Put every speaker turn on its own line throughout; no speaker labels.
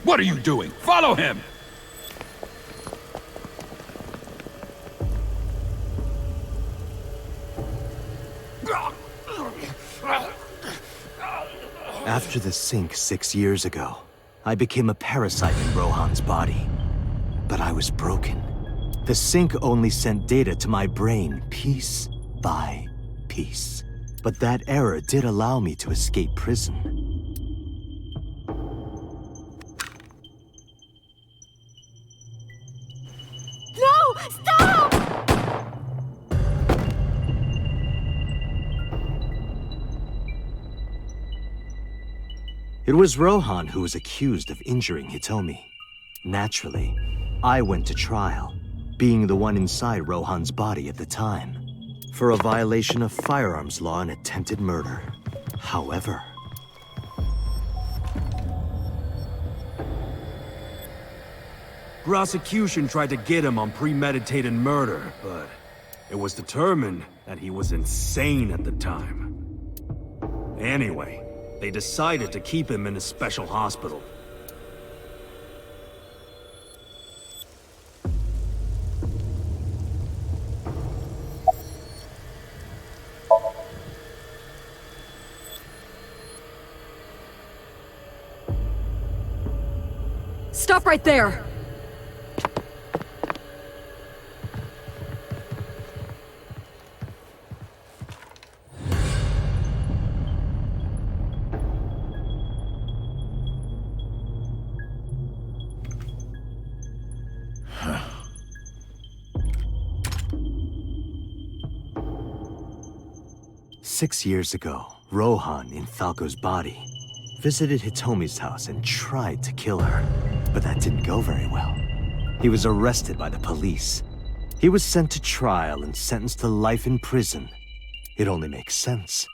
What are you doing? Follow him!
After the sink 6 years ago, I became a parasite in Rohan's body. But I was broken. The sink only sent data to my brain piece by piece. But that error did allow me to escape prison.
No! Stop!
It was Rohan who was accused of injuring Hitomi. Naturally, I went to trial, being the one inside Rohan's body at the time, for a violation of firearms law and attempted murder. However,
prosecution tried to get him on premeditated murder, but it was determined that he was insane at the time. Anyway, they decided to keep him in a special hospital.
Stop right there!
"6 years ago, Rohan, in Falco's body, visited Hitomi's house and tried to kill her, but that didn't go very well. He was arrested by the police. He was sent to trial and sentenced to life in prison. It only makes sense.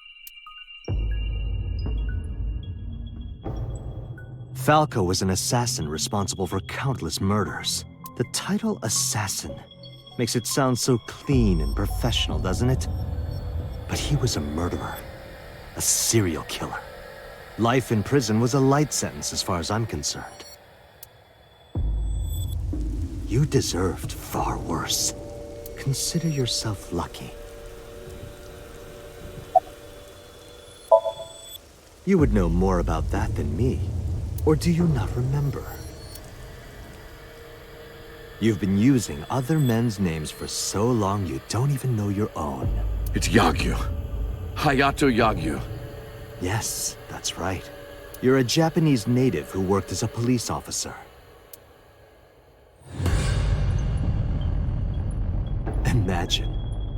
Falco was an assassin responsible for countless murders. The title assassin makes it sound so clean and professional, doesn't it? But he was a murderer, a serial killer. Life in prison was a light sentence as far as I'm concerned. You deserved far worse. Consider yourself lucky. You would know more about that than me. Or do you not remember? You've been using other men's names for so long you don't even know your own.
It's Yagyu. Hayato Yagyu.
Yes, that's right. You're a Japanese native who worked as a police officer. Imagine,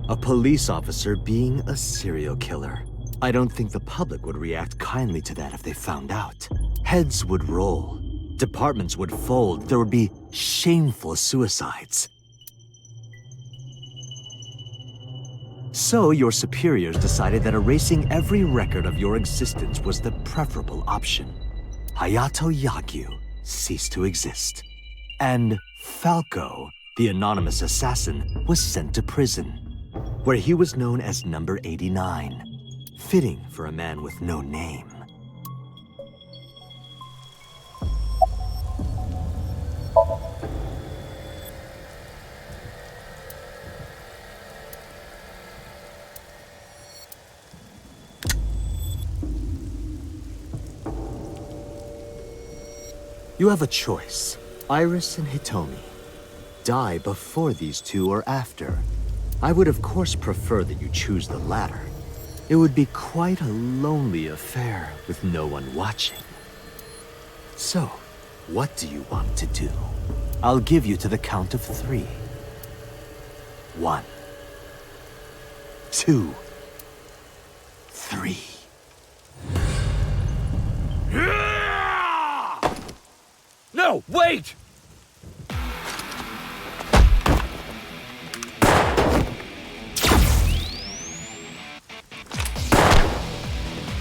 a police officer being a serial killer. I don't think the public would react kindly to that if they found out. Heads would roll, departments would fold, there would be shameful suicides. So your superiors decided that erasing every record of your existence was the preferable option. Hayato Yagyu ceased to exist. And Falco, the anonymous assassin, was sent to prison, where he was known as Number 89. Fitting for a man with no name. You have a choice, Iris and Hitomi. Die before these two or after. I would of course prefer that you choose the latter. It would be quite a lonely affair with no one watching. So, what do you want to do? I'll give you to the count of 3. 1, 2, 3.
No, wait!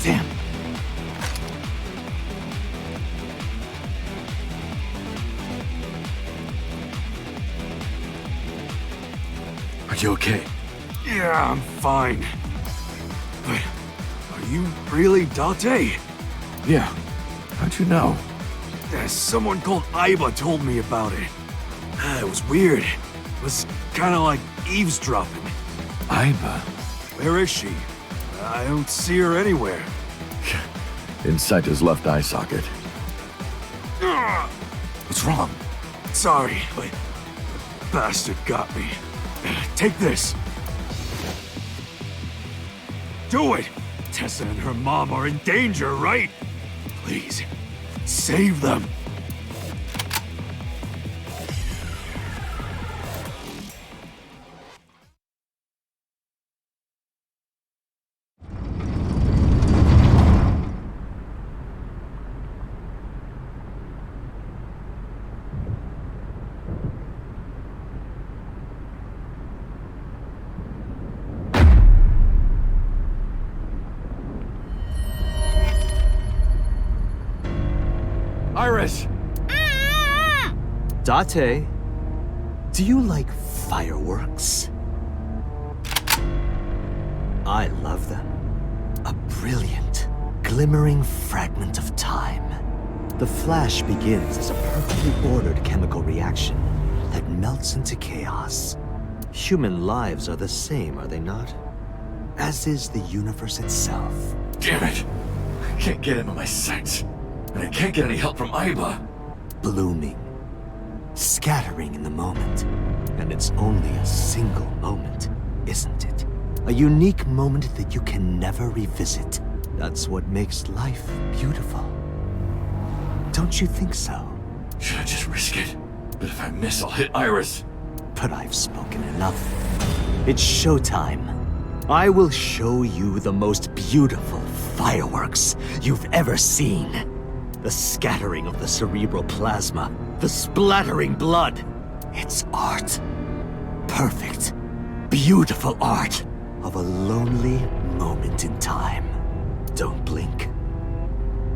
Damn.
Are you okay?
Yeah, I'm fine. But are you really Date?
Yeah. How'd you know?
Someone called Iba told me about it. It was weird. It was kind of like eavesdropping.
Iba?
Where is she? I don't see her anywhere.
Inside his left eye socket. What's wrong?
Sorry, but the bastard got me. Take this. Do it! Tessa and her mom are in danger, right? Please, save them.
Iris!
Date, do you like fireworks? I love them. A brilliant, glimmering fragment of time. The flash begins as a perfectly ordered chemical reaction that melts into chaos. Human lives are the same, are they not? As is the universe itself.
Damn it! I can't get him in my sights. And I can't get any help from Iba.
Blooming, scattering in the moment. And it's only a single moment, isn't it? A unique moment that you can never revisit. That's what makes life beautiful. Don't you think so?
Should I just risk it? But if I miss, I'll hit Iris.
But I've spoken enough. It's showtime. I will show you the most beautiful fireworks you've ever seen. The scattering of the cerebral plasma, the splattering blood. It's art. Perfect, beautiful art of a lonely moment in time. Don't blink.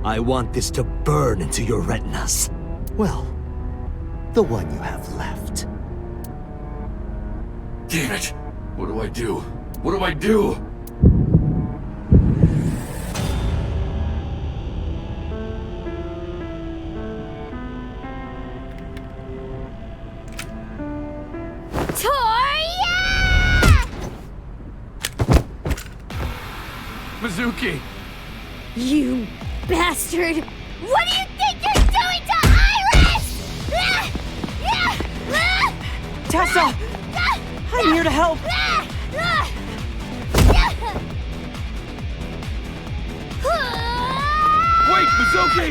I want this to burn into your retinas. Well, the one you have left.
Damn it! What do I do? What do I do? Mizuki!
You bastard! What do you think you're doing to Iris?
Tessa! I'm here to help!
Wait, Mizuki!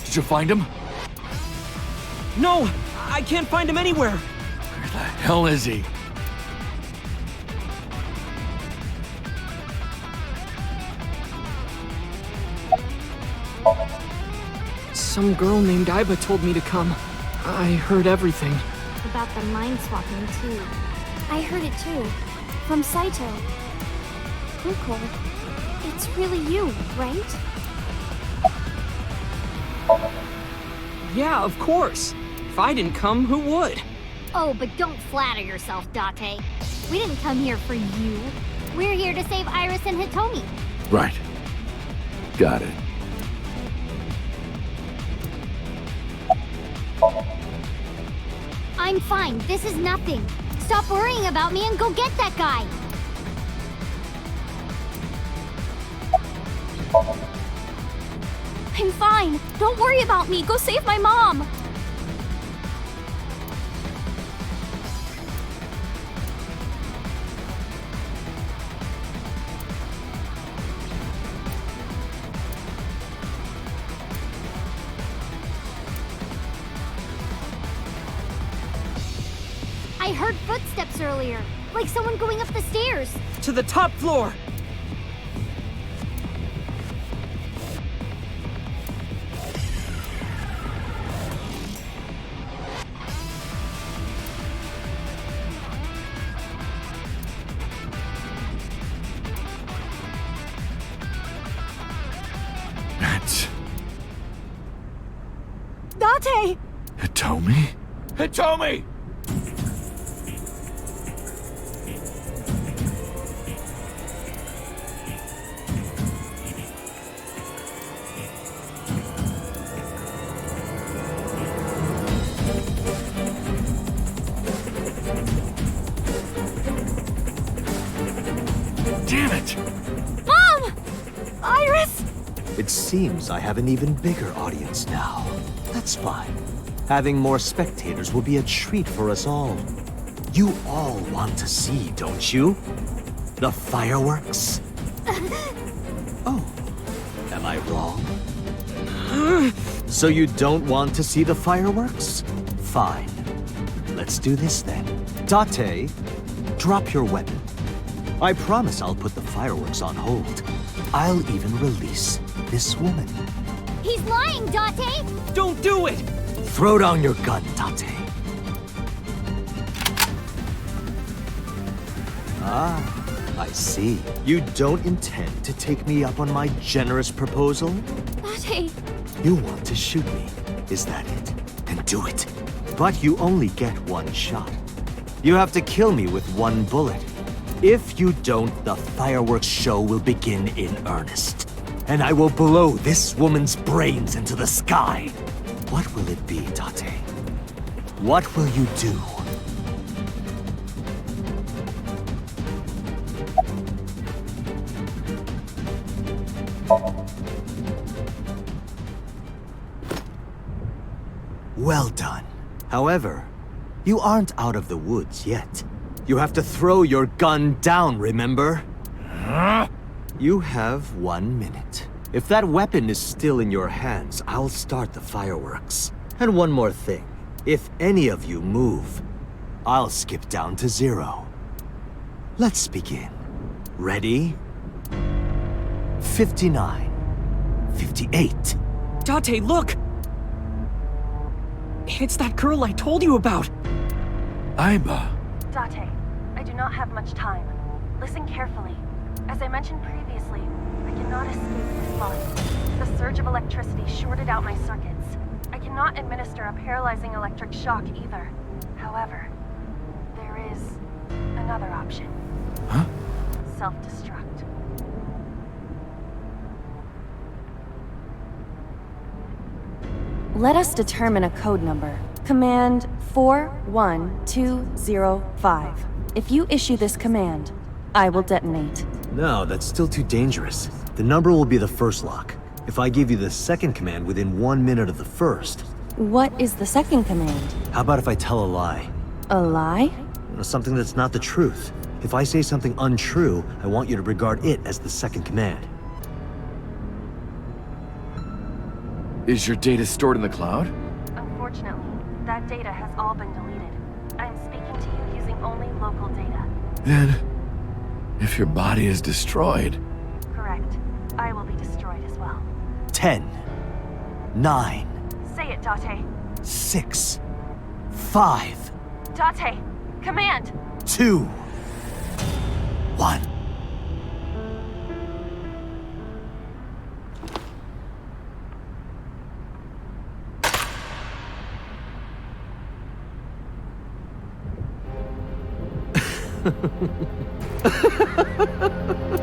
Did you find him?
No! I can't find him anywhere!
Where the hell is he?
Some girl named Iba told me to come. I heard everything.
About the mind swapping, too. I heard it, too. From Saito. Kuko. It's really you, right?
Yeah, of course. If I didn't come, who would?
Oh, but don't flatter yourself, Date. We didn't come here for you. We're here to save Iris and Hitomi.
Right. Got it.
I'm fine. This is nothing. Stop worrying about me and go get that guy. I'm fine. Don't worry about me. Go save my mom. I heard footsteps earlier, like someone going up the stairs.
To the top floor!
That's
Date!
Hitomi? Hitomi! Damn it!
Mom! Iris!
It seems I have an even bigger audience now. That's fine. Having more spectators will be a treat for us all. You all want to see, don't you? The fireworks? Oh, am I wrong? So you don't want to see the fireworks? Fine. Let's do this then. Date, drop your weapon. I promise I'll put the fireworks on hold. I'll even release this woman.
He's lying, Date!
Don't do it!
Throw down your gun, Date. Ah, I see. You don't intend to take me up on my generous proposal?
Date!
You want to shoot me, is that it? Then do it. But you only get one shot. You have to kill me with one bullet. If you don't, the fireworks show will begin in earnest. And I will blow this woman's brains into the sky. What will it be, Date? What will you do? Well done. However, you aren't out of the woods yet. You have to throw your gun down, remember? You have 1 minute. If that weapon is still in your hands, I'll start the fireworks. And one more thing. If any of you move, I'll skip down to 0. Let's begin. Ready? 59. 58.
Date, look! It's that girl I told you about!
Aiba.
Date, I do not have much time. Listen carefully. As I mentioned previously, I cannot escape this body. The surge of electricity shorted out my circuits. I cannot administer a paralyzing electric shock either. However, there is another option.
Huh?
Self-destruct. Let us determine a code number. Command 41205. If you issue this command, I will detonate.
No, that's still too dangerous. The number will be the first lock. If I give you the second command within 1 minute of the first.
What is the second command?
How about if I tell a lie?
A lie?
Something that's not the truth. If I say something untrue, I want you to regard it as the second command.
Is your data stored in the cloud?
Unfortunately, that data has all been deleted. I am speaking to you using only local data.
Then, if your body is destroyed...
Correct. I will be destroyed as well.
10, 9,
Say it, Date.
6, 5,
Date! Command!
2, 1.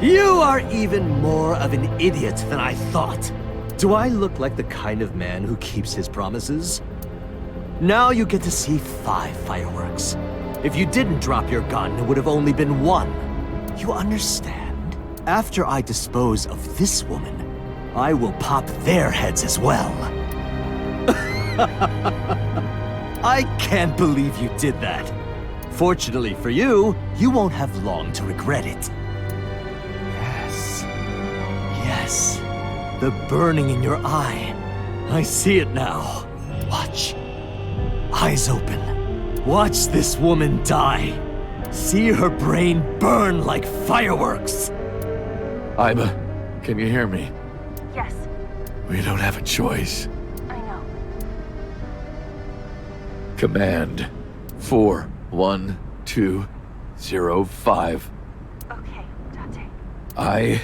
You are even more of an idiot than I thought. Do I look like the kind of man who keeps his promises? Now you get to see 5 fireworks. If you didn't drop your gun, it would have only been 1. You understand? After I dispose of this woman, I will pop their heads as well. I can't believe you did that. Fortunately for you, you won't have long to regret it. Yes. Yes. The burning in your eye. I see it now. Watch. Eyes open. Watch this woman die. See her brain burn like fireworks.
Iba, can you hear me?
Yes,
We don't have a choice.
I know.
Command 41205.
Okay, Date.
I...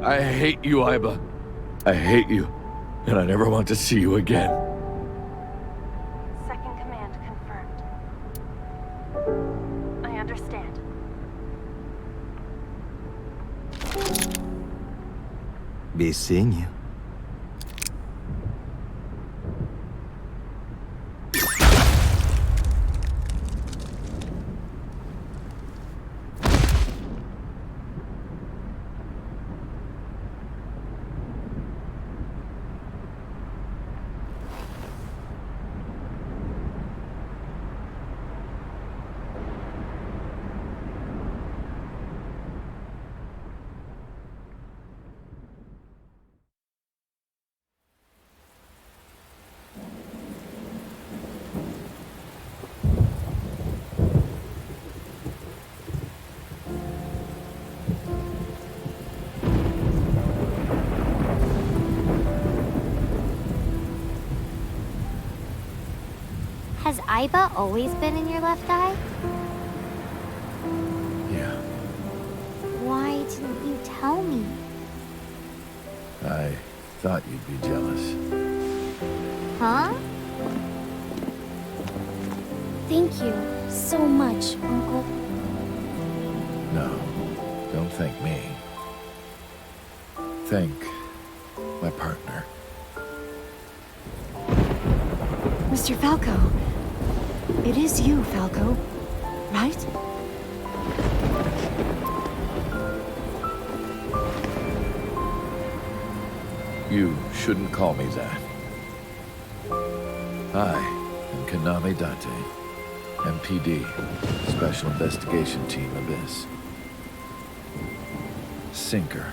I hate you, Iba. I hate you, and I never want to see you again.
Second command confirmed. I understand.
Be seeing you.
Has Iba always been in your left eye?
Yeah,
Why didn't you tell me?
I thought you'd be jealous.
Huh? Thank you so much, Uncle.
No, don't thank me. Thank my partner.
Mr. Falco. It is you, Falco. Right?
You shouldn't call me that. I am Kaname Date, MPD, Special Investigation Team Abyss. Sinker.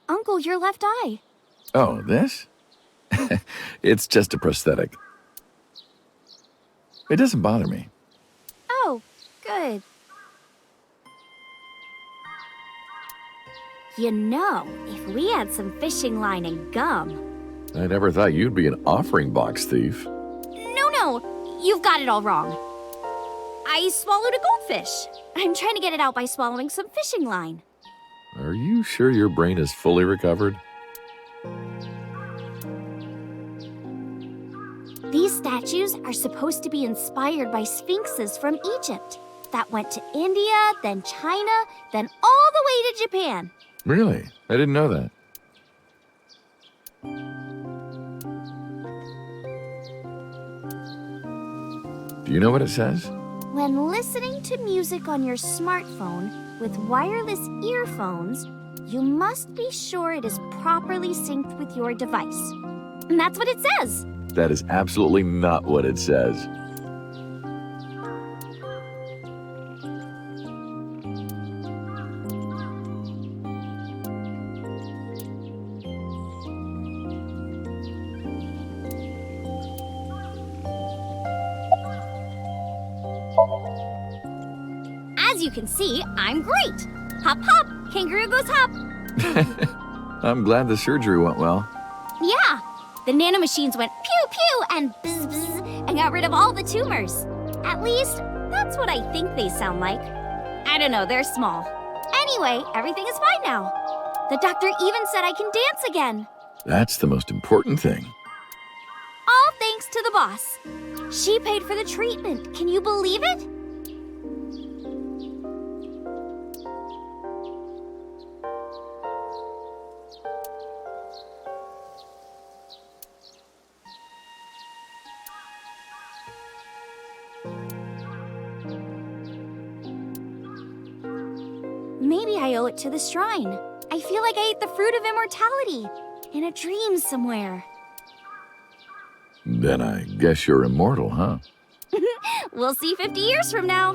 Uncle, your left eye.
Oh, this? It's just a prosthetic. It doesn't bother me.
Oh, good. You know, if we had some fishing line and gum.
I never thought you'd be an offering box thief.
No, you've got it all wrong. I swallowed a goldfish. I'm trying to get it out by swallowing some fishing line.
Are you sure your brain is fully recovered?
These statues are supposed to be inspired by sphinxes from Egypt that went to India, then China, then all the way to Japan.
Really? I didn't know that. Do you know what it says?
When listening to music on your smartphone with wireless earphones, you must be sure it is properly synced with your device. And that's what it says.
That is absolutely not what it says.
As you can see, I'm great. Hop, hop, kangaroo goes hop.
I'm glad the surgery went well.
Yeah, the nanomachines went pew pew and bzz bzz and got rid of all the tumors. At least, that's what I think they sound like. I don't know, they're small. Anyway, everything is fine now. The doctor even said I can dance again.
That's the most important thing.
All thanks to the boss. She paid for the treatment. Can you believe it? Maybe I owe it to the shrine. I feel like I ate the fruit of immortality in a dream somewhere.
Then I guess you're immortal, huh?
We'll see 50 years from now.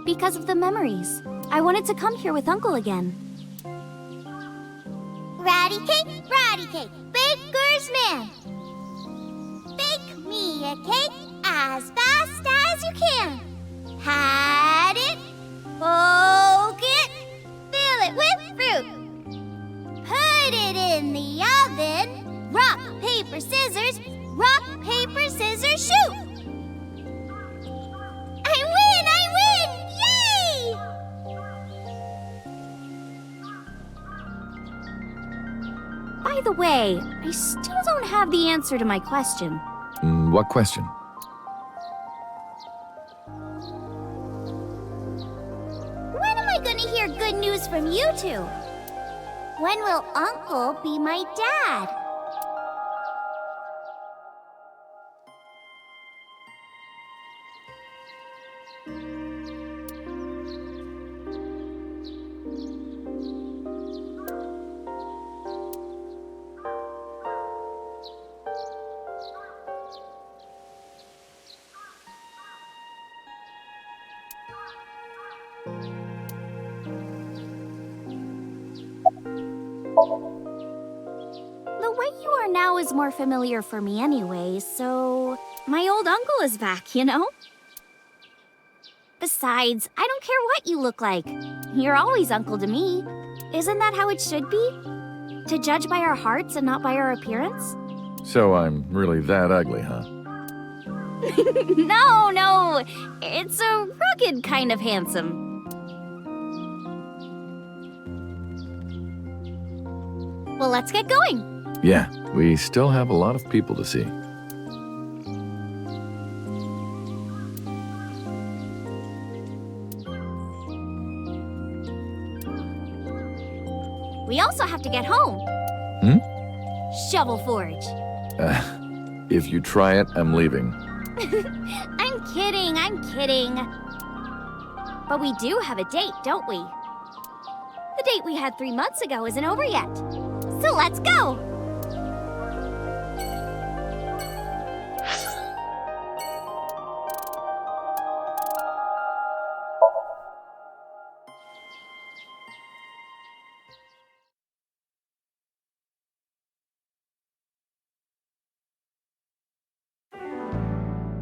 Because of the memories. I wanted to come here with Uncle again. Ratty cake, baker's man. Bake me a cake as fast as you can. Had it, poke it, fill it with fruit. Put it in the oven. Rock, paper, scissors, shoot. I win! Yay! By the way, I still don't have the answer to my question.
What question?
When am I gonna hear good news from you two? When will Uncle be my dad? The way you are now is more familiar for me anyway, so my old uncle is back, you know? Besides, I don't care what you look like. You're always uncle to me. Isn't that how it should be? To judge by our hearts and not by our appearance?
So I'm really that ugly, huh?
No. It's a rugged kind of handsome. Well, let's get going.
Yeah, we still have a lot of people to see.
We also have to get home. Shovel Forge.
If you try it, I'm leaving.
I'm kidding. But we do have a date, don't we? The date we had 3 months ago isn't over yet. So let's go!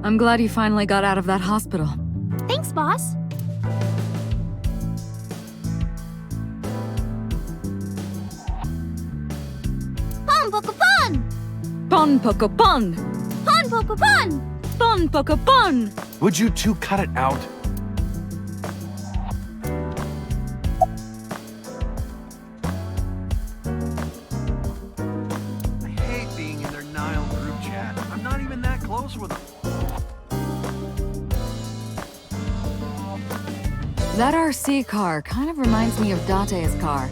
I'm glad you finally got out of that hospital.
Thanks, boss. Pon poco pon!
Pon poco pon!
Pon poco pon!
Pon poco pon!
Would you two cut it out? I hate being in their Nile group chat. I'm not even that close with them.
That RC car kind of reminds me of Date's car.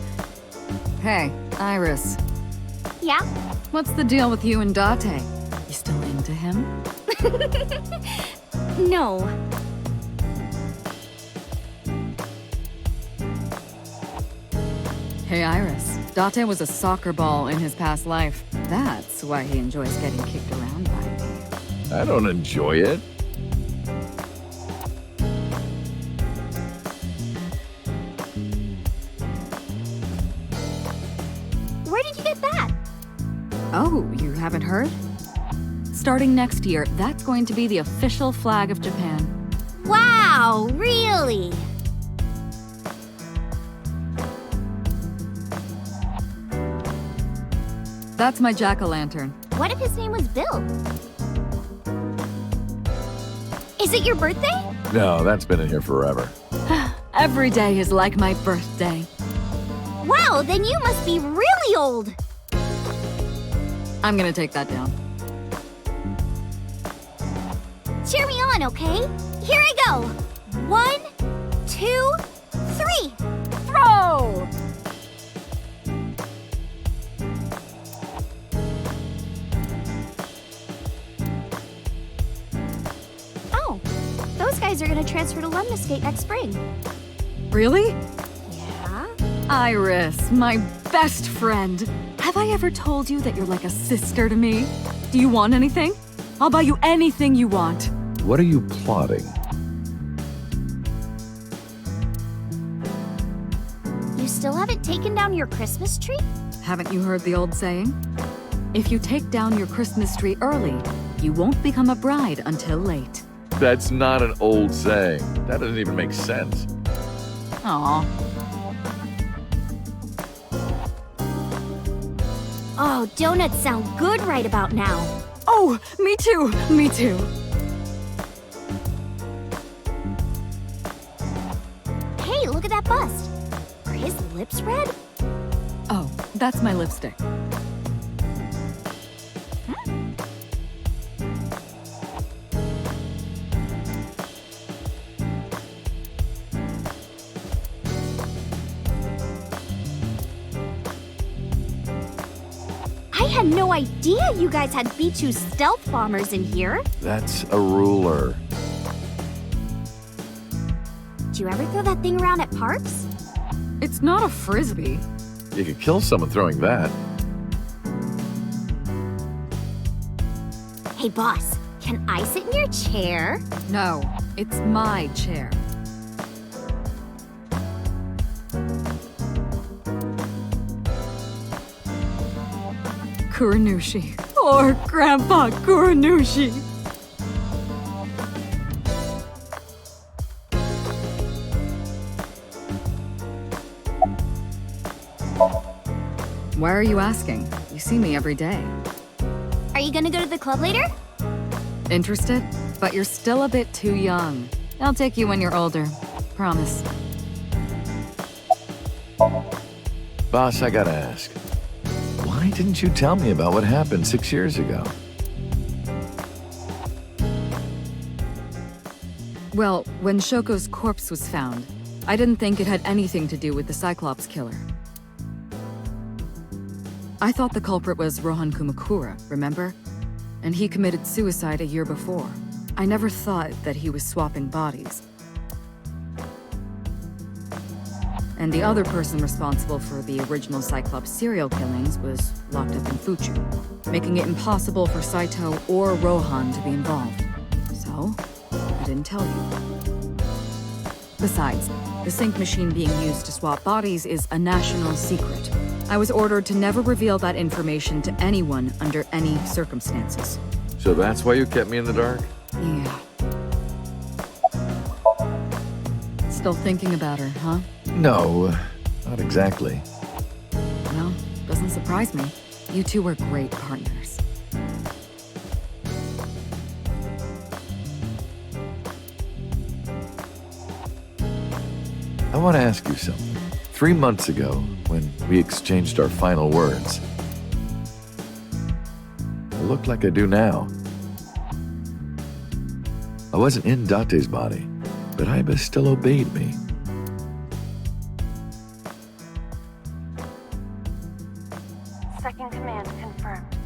Hey, Iris.
Yeah?
What's the deal with you and Date? You still into him?
No.
Hey, Iris. Date was a soccer ball in his past life. That's why he enjoys getting kicked around by me.
I don't enjoy it.
Where did you get that?
Oh, you haven't heard? Starting next year, that's going to be the official flag of Japan.
Wow, really?
That's my jack-o'-lantern.
What if his name was Bill? Is it your birthday?
No, that's been in here forever.
Every day is like my birthday.
Wow, then you must be really old.
I'm gonna take that down.
Cheer me on, okay? Here I go. 1, 2, 3.
Throw!
Oh, those guys are gonna transfer to Lemniscate next spring.
Really?
Yeah?
Iris, my best friend. Have I ever told you that you're like a sister to me? Do you want anything? I'll buy you anything you want.
What are you plotting?
You still haven't taken down your Christmas tree?
Haven't you heard the old saying? If you take down your Christmas tree early, you won't become a bride until late.
That's not an old saying. That doesn't even make sense.
Aw.
Oh, donuts sound good right about now.
Oh, me too, me too.
Hey, look at that bust. Are his lips red?
Oh, that's my lipstick.
I had no idea you guys had B2 stealth bombers in here.
That's a ruler.
Do you ever throw that thing around at parks?
It's not a frisbee.
You could kill someone throwing that.
Hey, boss, can I sit in your chair?
No, it's my chair. Kuranushi. Or Grandpa Kuranushi. Why are you asking? You see me every day.
Are you gonna go to the club later?
Interested? But you're still a bit too young. I'll take you when you're older. Promise.
Boss, I gotta ask. Why didn't you tell me about what happened 6 years ago?
Well, when Shoko's corpse was found, I didn't think it had anything to do with the Cyclops killer. I thought the culprit was Rohan Kumakura, remember? And he committed suicide a year before. I never thought that he was swapping bodies. And the other person responsible for the original Cyclops serial killings was locked up in Fuchu, making it impossible for Saito or Rohan to be involved. So, I didn't tell you. Besides, the sync machine being used to swap bodies is a national secret. I was ordered to never reveal that information to anyone under any circumstances.
So that's why you kept me in the dark?
Yeah. Still thinking about her, huh?
No, not exactly.
Well, doesn't surprise me. You two were great partners.
I want to ask you something. 3 months ago, when we exchanged our final words, I look like I do now. I wasn't in Date's body, but Aiba still obeyed me.
Second command confirmed.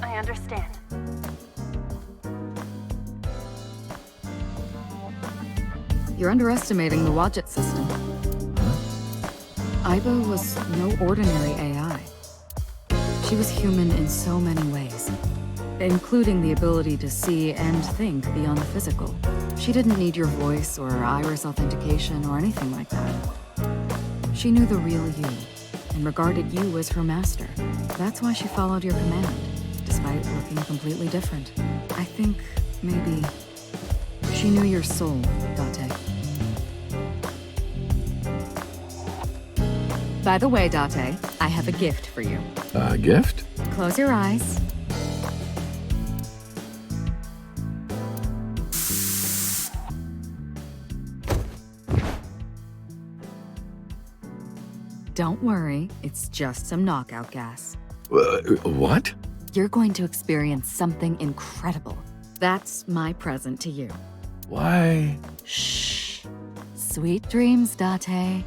I understand.
You're underestimating the Wadjet system. Aiba was no ordinary AI. She was human in so many ways, including the ability to see and think beyond the physical. She didn't need your voice or iris authentication or anything like that. She knew the real you and regarded you as her master. That's why she followed your command, despite despite looking completely different. I think maybe she knew your soul, Date. By the way, Date, I have a gift for you.
A gift?
Close your eyes. Don't worry, it's just some knockout gas.
What?
You're going to experience something incredible. That's my present to you.
Why?
Shh. Sweet dreams, Date.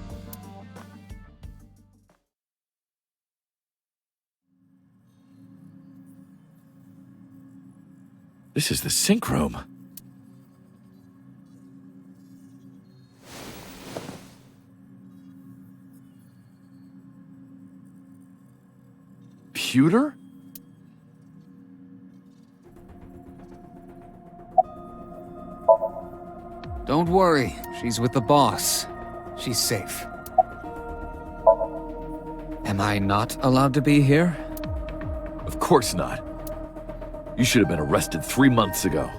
This is the sync room. Pewter?
Don't worry, she's with the boss. She's safe. Am I not allowed to be here?
Of course not. You should have been arrested 3 months ago.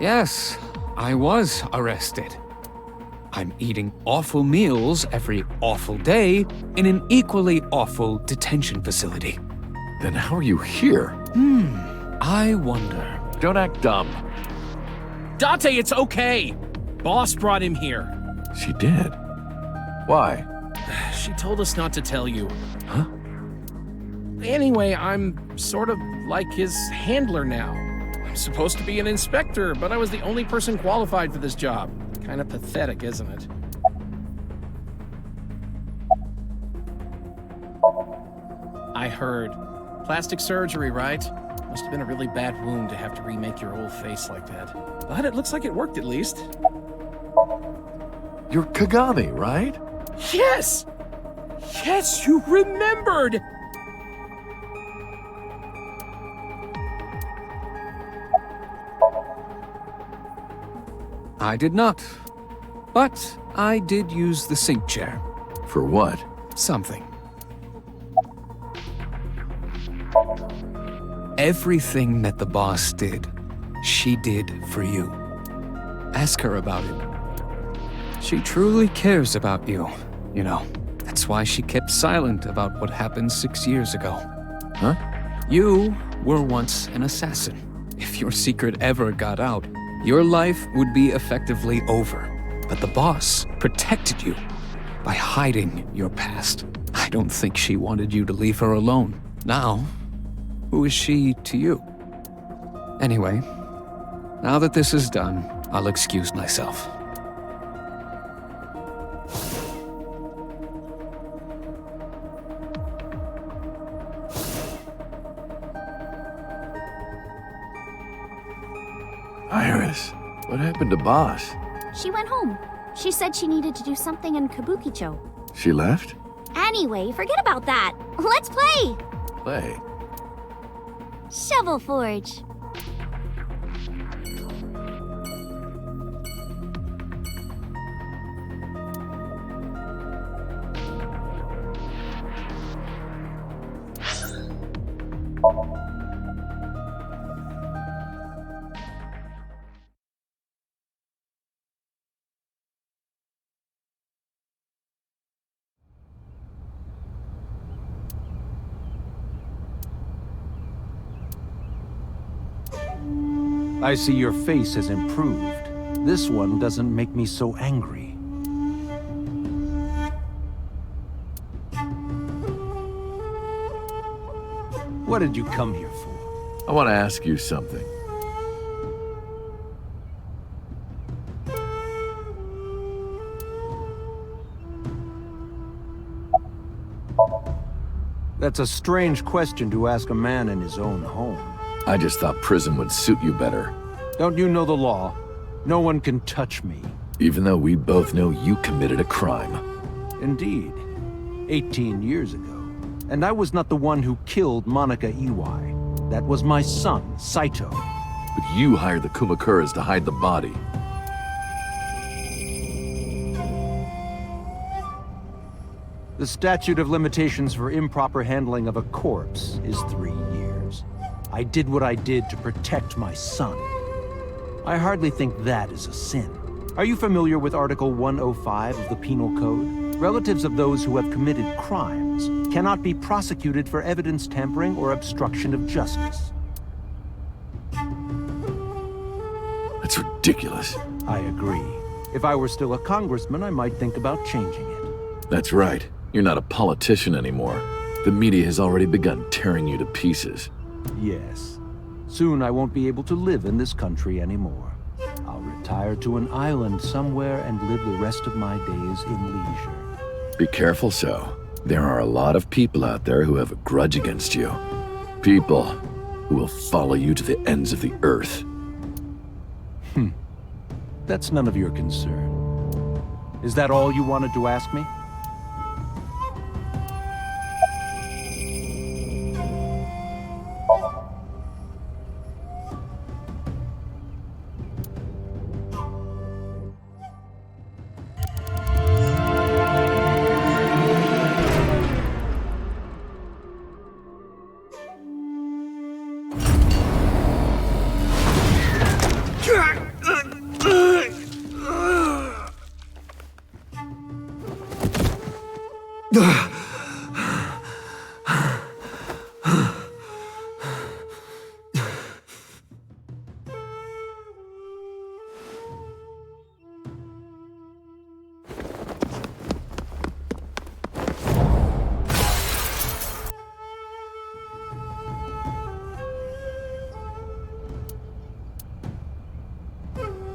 Yes, I was arrested. I'm eating awful meals every awful day in an equally awful detention facility.
Then how are you here?
I wonder.
Don't act dumb.
Date, it's okay. Boss brought him here.
She did. Why?
She told us not to tell you.
Huh?
Anyway, I'm sort of like his handler now. I'm supposed to be an inspector, but I was the only person qualified for this job. Kind of pathetic, isn't it? I heard. Plastic surgery, right? Must have been a really bad wound to have to remake your old face like that. But it looks like it worked at least.
You're Kagami, right?
Yes! Yes, you remembered!
I did not. But I did use the sink chair.
For what?
Something. Everything that the boss did, she did for you. Ask her about it. She truly cares about you, you know. That's why she kept silent about what happened 6 years ago.
Huh?
You were once an assassin. If your secret ever got out, your life would be effectively over. But the boss protected you by hiding your past. I don't think she wanted you to leave her alone. Now, who is she to you? Anyway, now that this is done, I'll excuse myself.
Iris, what happened to Boss?
She went home. She said she needed to do something in Kabukicho.
She left?
Anyway, forget about that. Let's play!
Play.
Shovel Forge.
I see your face has improved. This one doesn't make me so angry. What did you come here for?
I want to ask you something.
That's a strange question to ask a man in his own home.
I just thought prison would suit you better.
Don't you know the law? No one can touch me.
Even though we both know you committed a crime.
Indeed. 18 years ago. And I was not the one who killed Monica Iwai. That was my son, Saito.
But you hired the Kumakuras to hide the body.
The statute of limitations for improper handling of a corpse is 3 years. I did what I did to protect my son. I hardly think that is a sin. Are you familiar with Article 105 of the Penal Code? Relatives of those who have committed crimes cannot be prosecuted for evidence tampering or obstruction of justice.
That's ridiculous.
I agree. If I were still a congressman, I might think about changing it.
That's right. You're not a politician anymore. The media has already begun tearing you to pieces.
Yes. Soon I won't be able to live in this country anymore. I'll retire to an island somewhere and live the rest of my days in leisure.
Be careful, so. There are a lot of people out there who have a grudge against you. People who will follow you to the ends of the earth.
That's none of your concern. Is that all you wanted to ask me?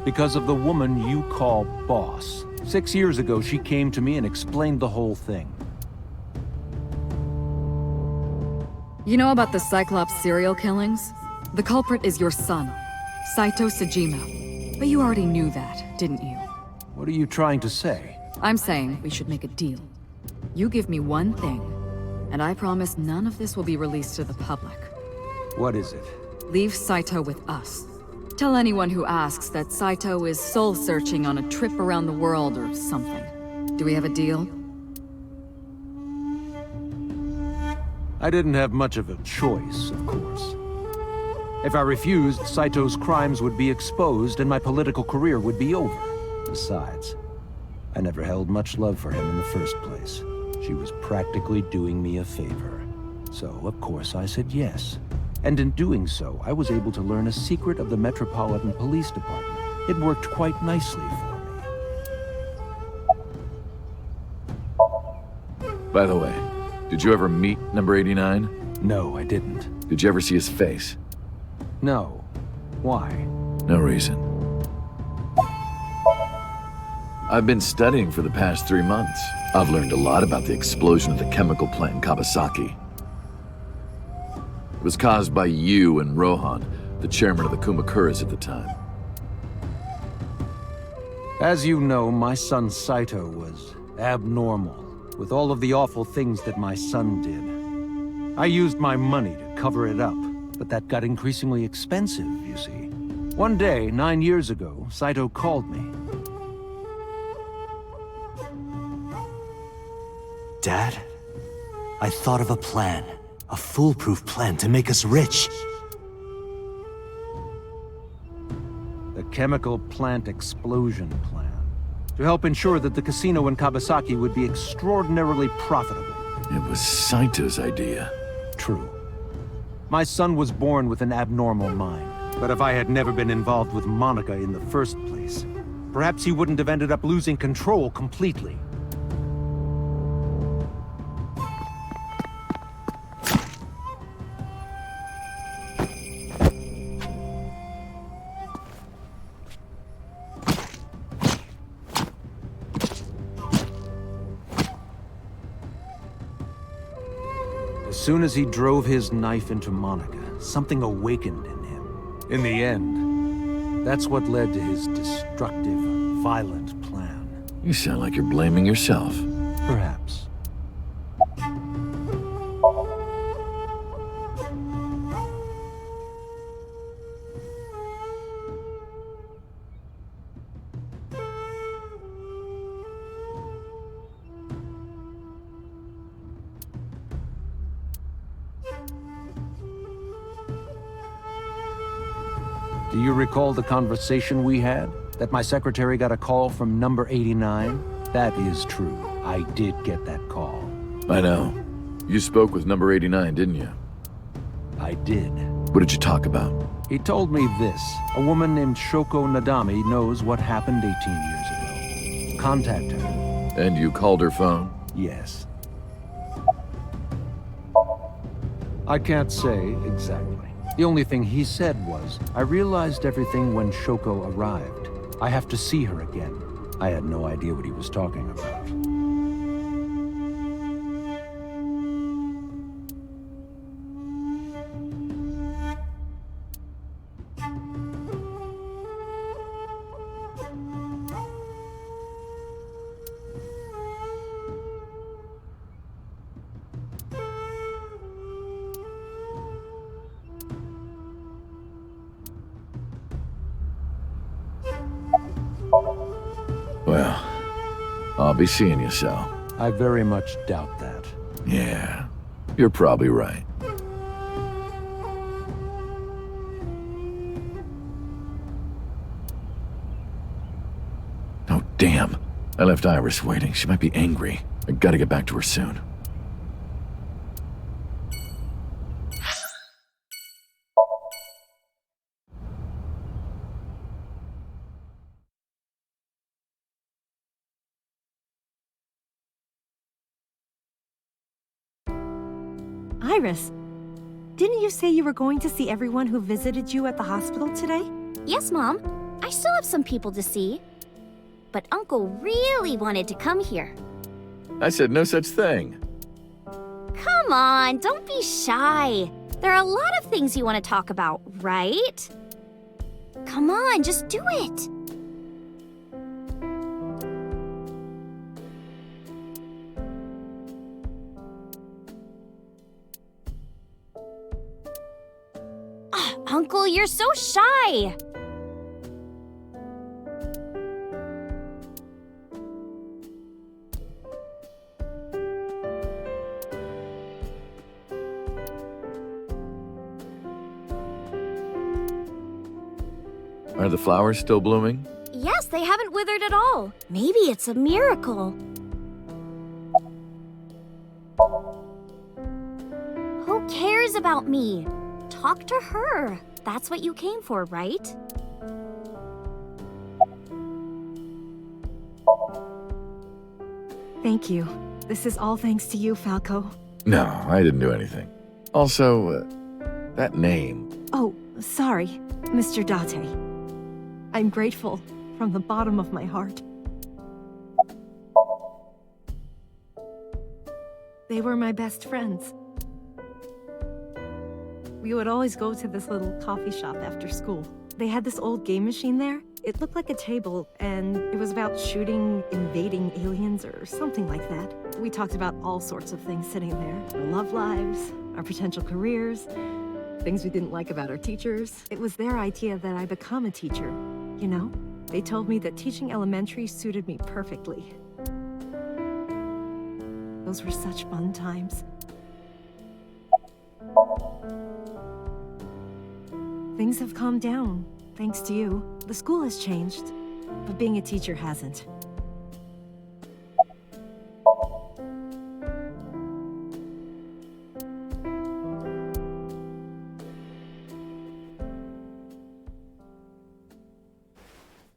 Because of the woman you call boss. 6 years ago, she came to me and explained the whole thing.
You know about the Cyclops serial killings? The culprit is your son, Saito Sejima. But you already knew that, didn't you?
What are you trying to say?
I'm saying we should make a deal. You give me one thing, and I promise none of this will be released to the public.
What is it?
Leave Saito with us. Tell anyone who asks that Saito is soul-searching on a trip around the world or something. Do we have a deal?
I didn't have much of a choice, of course. If I refused, Saito's crimes would be exposed and my political career would be over. Besides, I never held much love for him in the first place. She was practically doing me a favor. So, of course, I said yes. And in doing so, I was able to learn a secret of the Metropolitan Police Department. It worked quite nicely for me.
By the way, did you ever meet number 89?
No, I didn't.
Did you ever see his face?
No. Why?
No reason. I've been studying for the past 3 months. I've learned a lot about the explosion of the chemical plant in Kawasaki. It was caused by you and Rohan, the chairman of the Kumakuras at the time.
As you know, my son Saito was abnormal, with all of the awful things that my son did. I used my money to cover it up, but that got increasingly expensive, you see. One day, 9 years ago, Saito called me.
Dad, I thought of a plan. A foolproof plan to make us rich.
The chemical plant explosion plan. To help ensure that the casino in Kawasaki would be extraordinarily profitable.
It was Saito's idea.
True. My son was born with an abnormal mind. But if I had never been involved with Monica in the first place, perhaps he wouldn't have ended up losing control completely. As soon as he drove his knife into Monica, something awakened in him. In the end, that's what led to his destructive, violent plan.
You sound like you're blaming yourself.
Perhaps. Do you recall the conversation we had? That my secretary got a call from number 89? That is true. I did get that call.
I know. You spoke with number 89, didn't you?
I did.
What did you talk about?
He told me this. A woman named Shoko Nadami knows what happened 18 years ago. Contact her.
And you called her phone?
Yes. I can't say exactly. The only thing he said was, I realized everything when Shoko arrived. I have to see her again. I had no idea what he was talking about.
Well, I'll be seeing you, Sal.
I very much doubt that.
Yeah, you're probably right. Oh, damn. I left Iris waiting. She might be angry. I gotta get back to her soon.
Iris, didn't you say you were going to see everyone who visited you at the hospital today?
Yes, Mom. I still have some people to see. But Uncle really wanted to come here.
I said no such thing.
Come on, don't be shy. There are a lot of things you want to talk about, right? Come on, just do it. Uncle, you're so shy!
Are the flowers still blooming?
Yes, they haven't withered at all. Maybe it's a miracle. Who cares about me? Talk to her. That's what you came for, right?
Thank you. This is all thanks to you, Falco.
No, I didn't do anything. Also, that name.
Oh, sorry, Mr. Date. I'm grateful from the bottom of my heart. They were my best friends. We would always go to this little coffee shop after school. They had this old game machine there. It looked like a table, and it was about shooting invading aliens or something like that. We talked about all sorts of things sitting there. Our love lives, our potential careers, things we didn't like about our teachers. It was their idea that I become a teacher, you know? They told me that teaching elementary suited me perfectly. Those were such fun times. Things have calmed down, thanks to you. The school has changed, but being a teacher hasn't.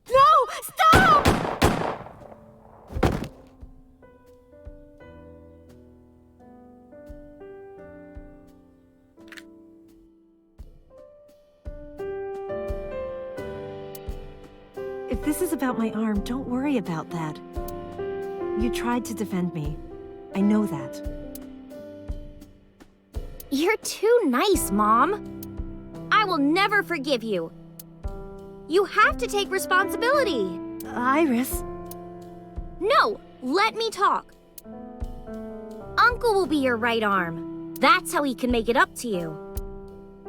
No! Stop! If this is about my arm, don't worry about that. You tried to defend me. I know that.
You're too nice, Mom. I will never forgive you. You have to take responsibility.
Iris.
No, let me talk. Uncle will be your right arm. That's how he can make it up to you.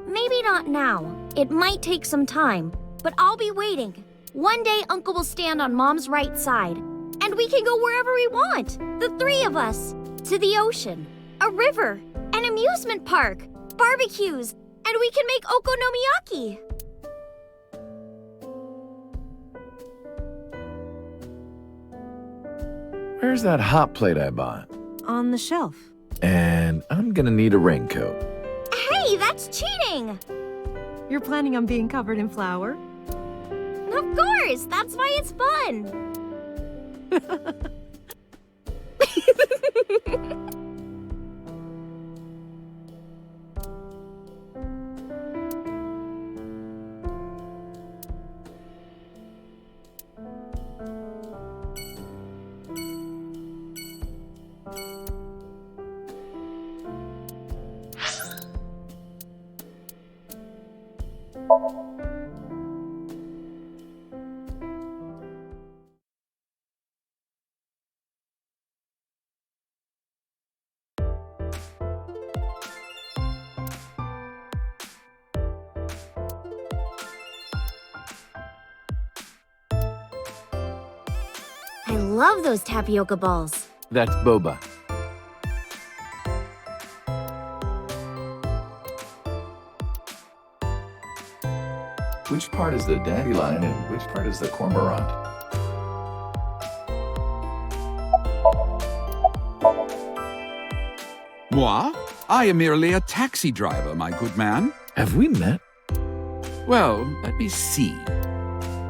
Maybe not now. It might take some time, but I'll be waiting. One day, Uncle will stand on Mom's right side, and we can go wherever we want. The three of us. To the ocean, a river, an amusement park, barbecues, and we can make okonomiyaki.
Where's that hot plate I bought?
On the shelf.
And I'm gonna need a raincoat.
Hey, that's cheating!
You're planning on being covered in flour?
Of course! That's why it's fun! I love those tapioca balls.
That's boba. Which part is the dandelion and which part is the cormorant?
Moi? I am merely a taxi driver, my good man.
Have we met?
Well, let me see.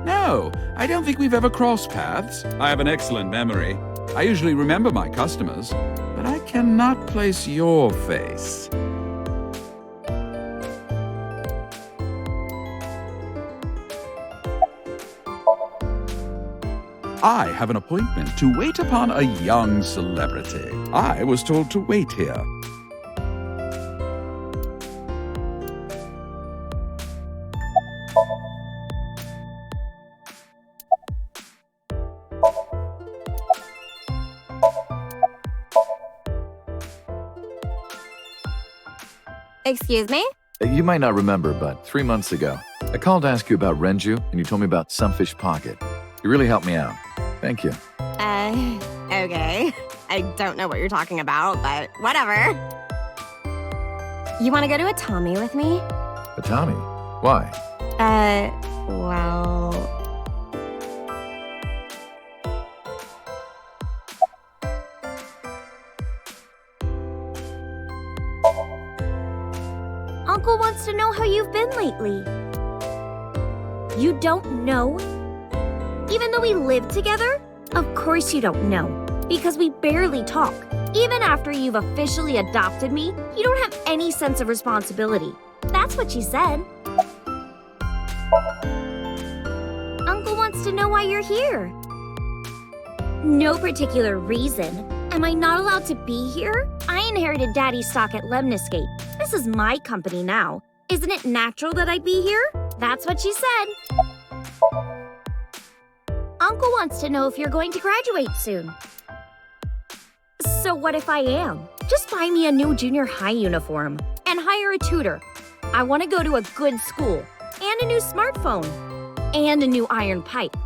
No, I don't think we've ever crossed paths. I have an excellent memory. I usually remember my customers, but I cannot place your face. I have an appointment to wait upon a young celebrity. I was told to wait here.
Excuse me?
You might not remember, but 3 months ago, I called to ask you about Renju, and you told me about Sunfish Pocket. You really helped me out. Thank you.
Okay. I don't know what you're talking about, but whatever. You want to go to a Tommy with me?
But Tommy, why?
Well...
Uncle wants to know how you've been lately. You don't know? Even though we live together? Of course you don't know, because we barely talk. Even after you've officially adopted me, you don't have any sense of responsibility. That's what she said. Uncle wants to know why you're here. No particular reason. Am I not allowed to be here? I inherited Daddy's stock at Lemniscape. This is my company now. Isn't it natural that I'd be here? That's what she said. Uncle wants to know if you're going to graduate soon. So what if I am? Just buy me a new junior high uniform and hire a tutor. I want to go to a good school and a new smartphone and a new iron pipe.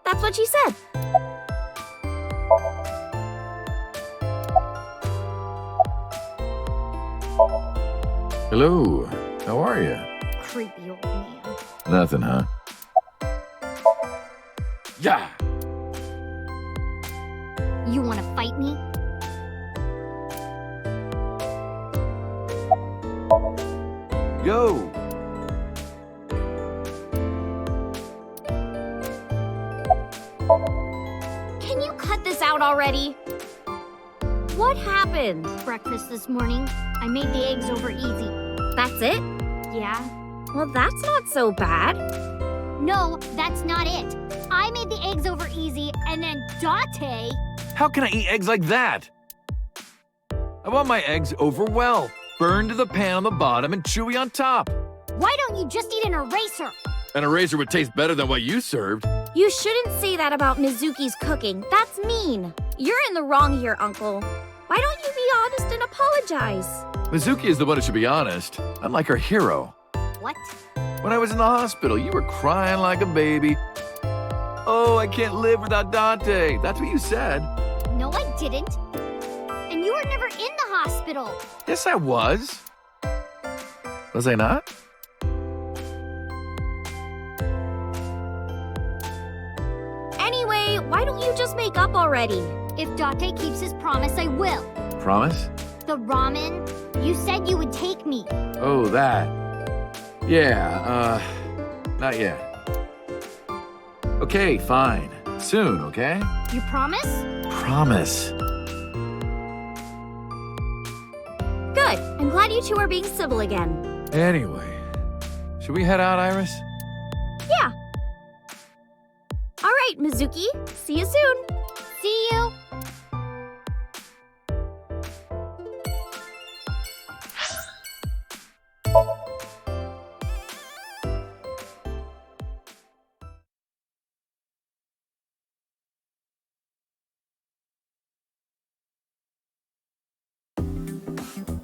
That's what she said.
Hello, how are you?
Creepy old man.
Nothing, huh?
Yeah.
You want to fight me?
Go!
Can you cut this out already? What happened? Breakfast this morning. I made the eggs over easy. That's it? Yeah. Well, that's not so bad.
No, that's not it. I made the eggs over easy, and then Date...
How can I eat eggs like that? I want my eggs over well, burned to the pan on the bottom and chewy on top.
Why don't you just eat an eraser?
An eraser would taste better than what you served.
You shouldn't say that about Mizuki's cooking. That's mean. You're in the wrong here, Uncle. Why don't you be honest and apologize?
Mizuki is the one who should be honest. I'm like her hero.
What?
When I was in the hospital, you were crying like a baby. Oh, I can't live without Dante. That's what you said.
No, I didn't. And you were never in the hospital.
Yes, I was. Was I not?
Anyway, why don't you just make up already?
If Date keeps his promise, I will.
Promise?
The ramen? You said you would take me.
Oh, that. Yeah, not yet. Okay, fine. Soon, okay?
You promise?
Promise.
Good. I'm glad you two are being civil again.
Anyway, should we head out, Iris?
Yeah. All right, Mizuki. See you soon.
See you.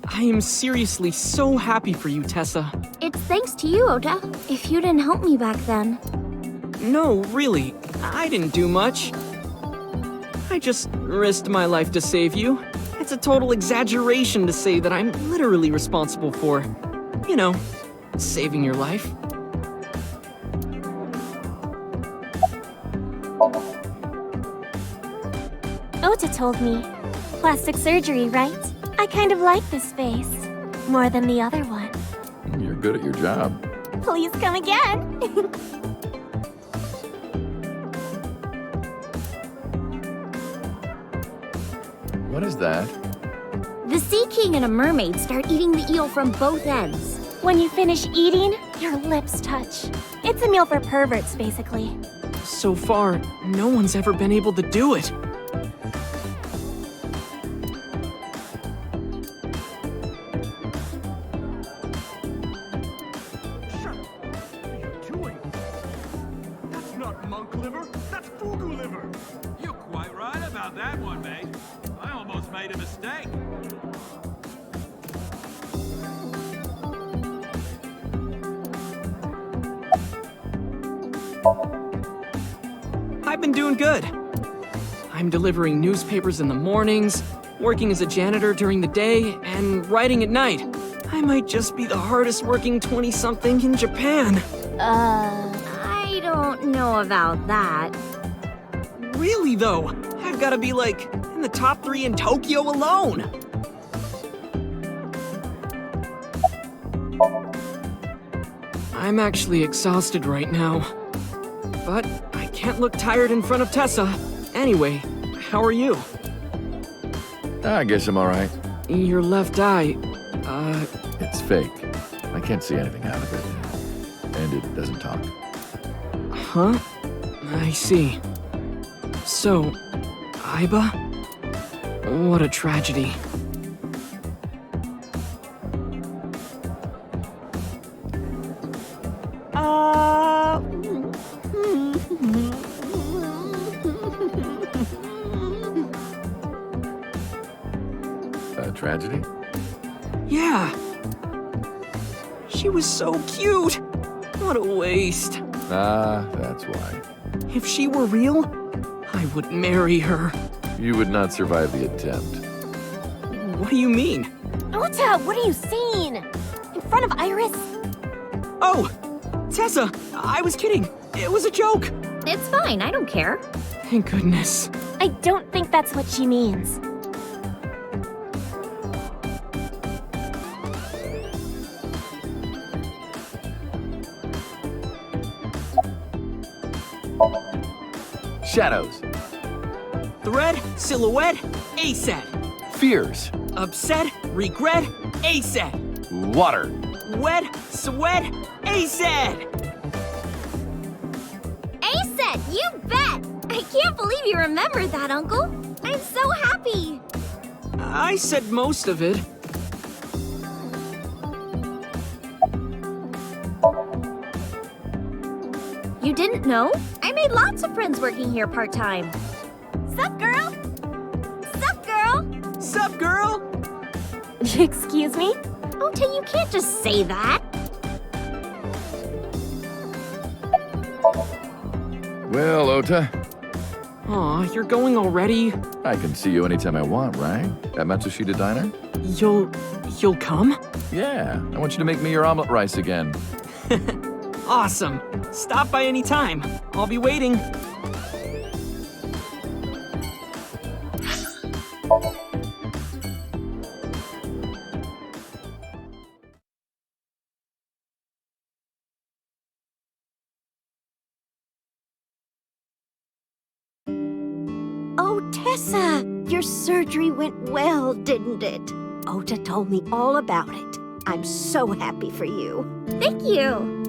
I am seriously so happy for you, Tessa.
It's thanks to you, Ota. If you didn't help me back then.
No, really, I didn't do much. I just risked my life to save you. It's a total exaggeration to say that I'm literally responsible for, you know, saving your life.
Ota told me. Plastic surgery, right? I kind of like this face. More than the other one.
You're good at your job.
Please come again.
What is that?
The Sea King and a mermaid start eating the eel from both ends. When you finish eating, your lips touch. It's a meal for perverts, basically.
So far, no one's ever been able to do it. I've been doing good. I'm delivering newspapers in the mornings, working as a janitor during the day, and writing at night. I might just be the hardest working 20-something in Japan.
I don't know about that.
Really, though? I've got to be, like, in the top 3 in Tokyo alone. I'm actually exhausted right now. But I can't look tired in front of Tessa. Anyway, how are you?
I guess I'm alright.
Your left eye,
It's fake. I can't see anything out of it. And it doesn't talk.
Huh? I see. So, Aiba? What a tragedy.
A tragedy?
Yeah. She was so cute. What a waste.
Ah, that's why.
If she were real, I would marry her.
You would not survive the attempt.
What do you mean?
Ota, what are you saying? In front of Iris?
Oh, Tessa, I was kidding. It was a joke.
It's fine, I don't care.
Thank goodness.
I don't think that's what she means.
Shadows.
Thread, silhouette, A-set.
Fears.
Upset, regret, A-set.
Water.
Wet, sweat, A-set.
A-set, you bet! I can't believe you remembered that, Uncle. I'm so happy.
I said most of it.
You didn't know? I made lots of friends working here part-time. Sup, girl? Sup, girl?
Sup, girl?
Excuse me? Ota, you can't just say that.
Well, Ota.
Aw, you're going already?
I can see you anytime I want, right? At Matsushita Diner?
You'll come?
Yeah, I want you to make me your omelet rice again.
Awesome. Stop by any time. I'll be waiting.
Oh, Tessa, your surgery went well, didn't it? Ota told me all about it. I'm so happy for you.
Thank you.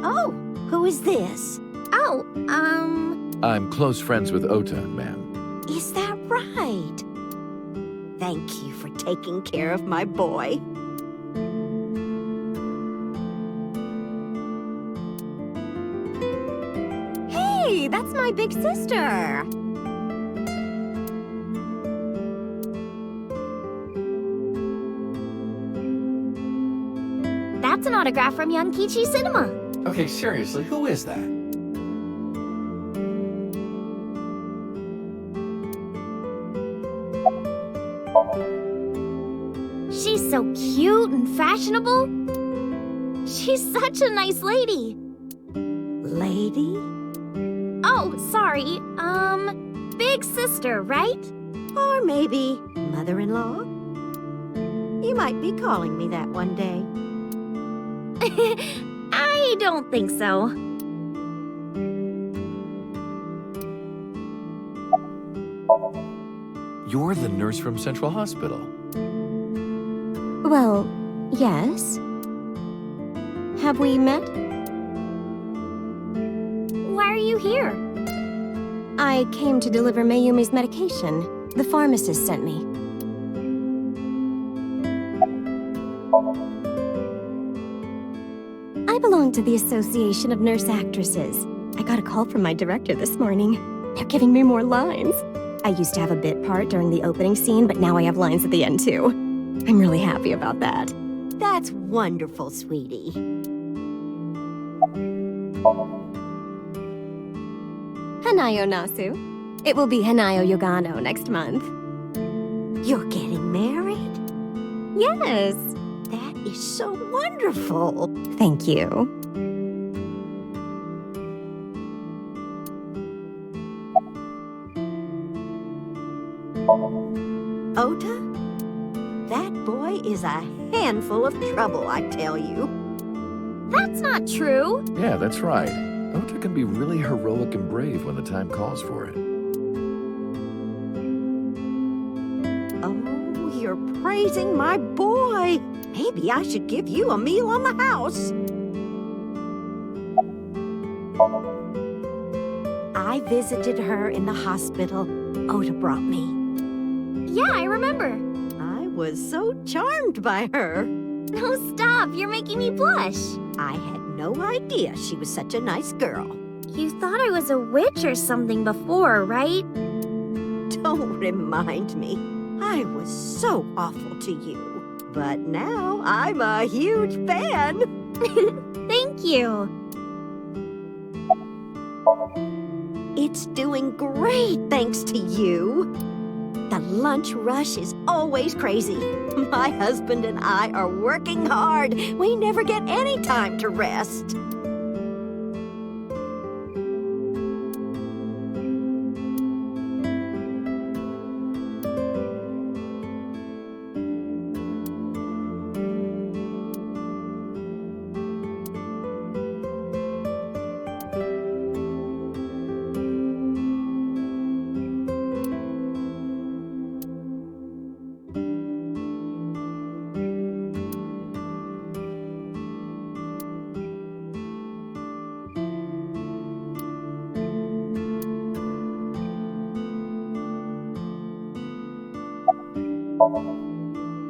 Oh, who is this?
Oh,
I'm close friends with Ota, ma'am.
Is that right? Thank you for taking care of my boy.
Hey, that's my big sister. That's an autograph from Young Kichi Cinema.
Okay, seriously, who is that?
She's so cute and fashionable. She's such a nice lady.
Lady?
Oh, sorry. Big sister, right?
Or maybe mother-in-law? You might be calling me that one day.
I don't think so.
You're the nurse from Central Hospital.
Well, yes. Have we met?
Why are you here?
I came to deliver Mayumi's medication. The pharmacist sent me. I belong to the Association of Nurse Actresses. I got a call from my director this morning. They're giving me more lines. I used to have a bit part during the opening scene, but now I have lines at the end too. I'm really happy about that.
That's wonderful, sweetie.
Hanayo Nasu. It will be Hanayo Yogano next month.
You're getting married?
Yes.
That is so wonderful.
Thank you.
Ota? That boy is a handful of trouble, I tell you.
That's not true.
Yeah, that's right. Ota can be really heroic and brave when the time calls for it.
Oh, you're praising my boy. Maybe I should give you a meal on the house. I visited her in the hospital. Ota brought me.
Yeah, I remember.
I was so charmed by her.
No, stop. You're making me blush.
I had no idea she was such a nice girl.
You thought I was a witch or something before, right?
Don't remind me. I was so awful to you. But now I'm a huge fan.
Thank you.
It's doing great thanks to you. The lunch rush is always crazy. My husband and I are working hard. We never get any time to rest.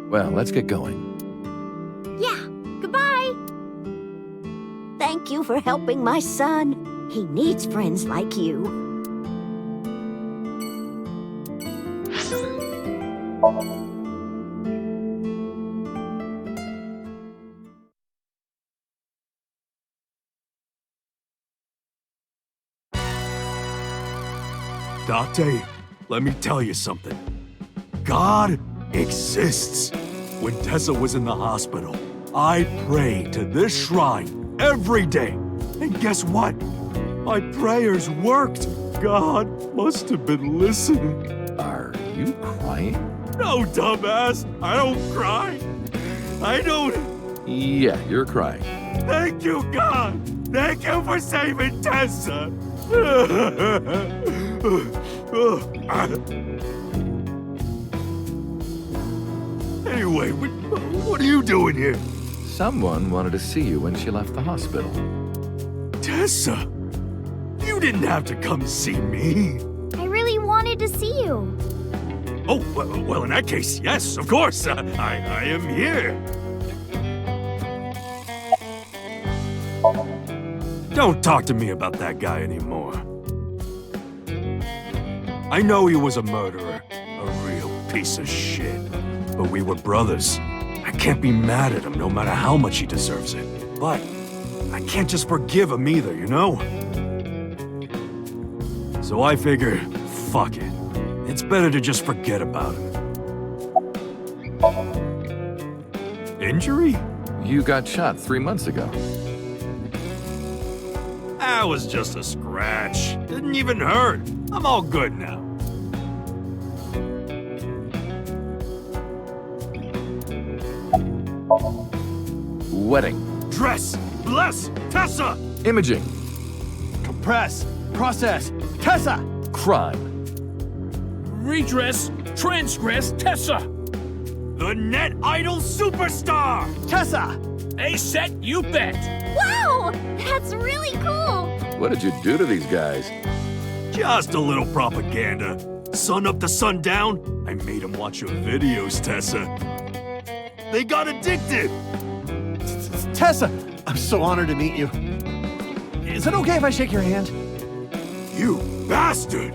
Well, let's get going.
Yeah, goodbye.
Thank you for helping my son. He needs friends like you.
Date, let me tell you something. God exists. When Tessa was in the hospital, I prayed to this shrine every day. And guess what? My prayers worked. God must have been listening.
Are you crying?
No, dumbass. I don't cry. I don't.
Yeah, you're crying.
Thank you, God. Thank you for saving Tessa! Anyway, what are you doing here?
Someone wanted to see you when she left the hospital.
Tessa! You didn't have to come see me.
I really wanted to see you.
Oh, well, in that case, yes, of course. I am here. Don't talk to me about that guy anymore. I know he was a murderer, a real piece of shit. But we were brothers. I can't be mad at him no matter how much he deserves it. But I can't just forgive him either, you know? So I figure, fuck it. It's better to just forget about him. Injury?
You got shot 3 months ago.
That was just a scratch. Didn't even hurt. I'm all good now.
Wedding.
Dress! Bless! Tessa!
Imaging.
Compress. Process. Tessa!
Crime.
Redress, transgress, Tessa!
The net idol superstar!
Tessa!
A set, you bet!
Wow! That's really cool!
What did you do to these guys?
Just a little propaganda. Sun up to sundown, I made them watch your videos, Tessa. They got addicted!
Tessa! I'm so honored to meet you. Is it okay if I shake your hand?
You bastard!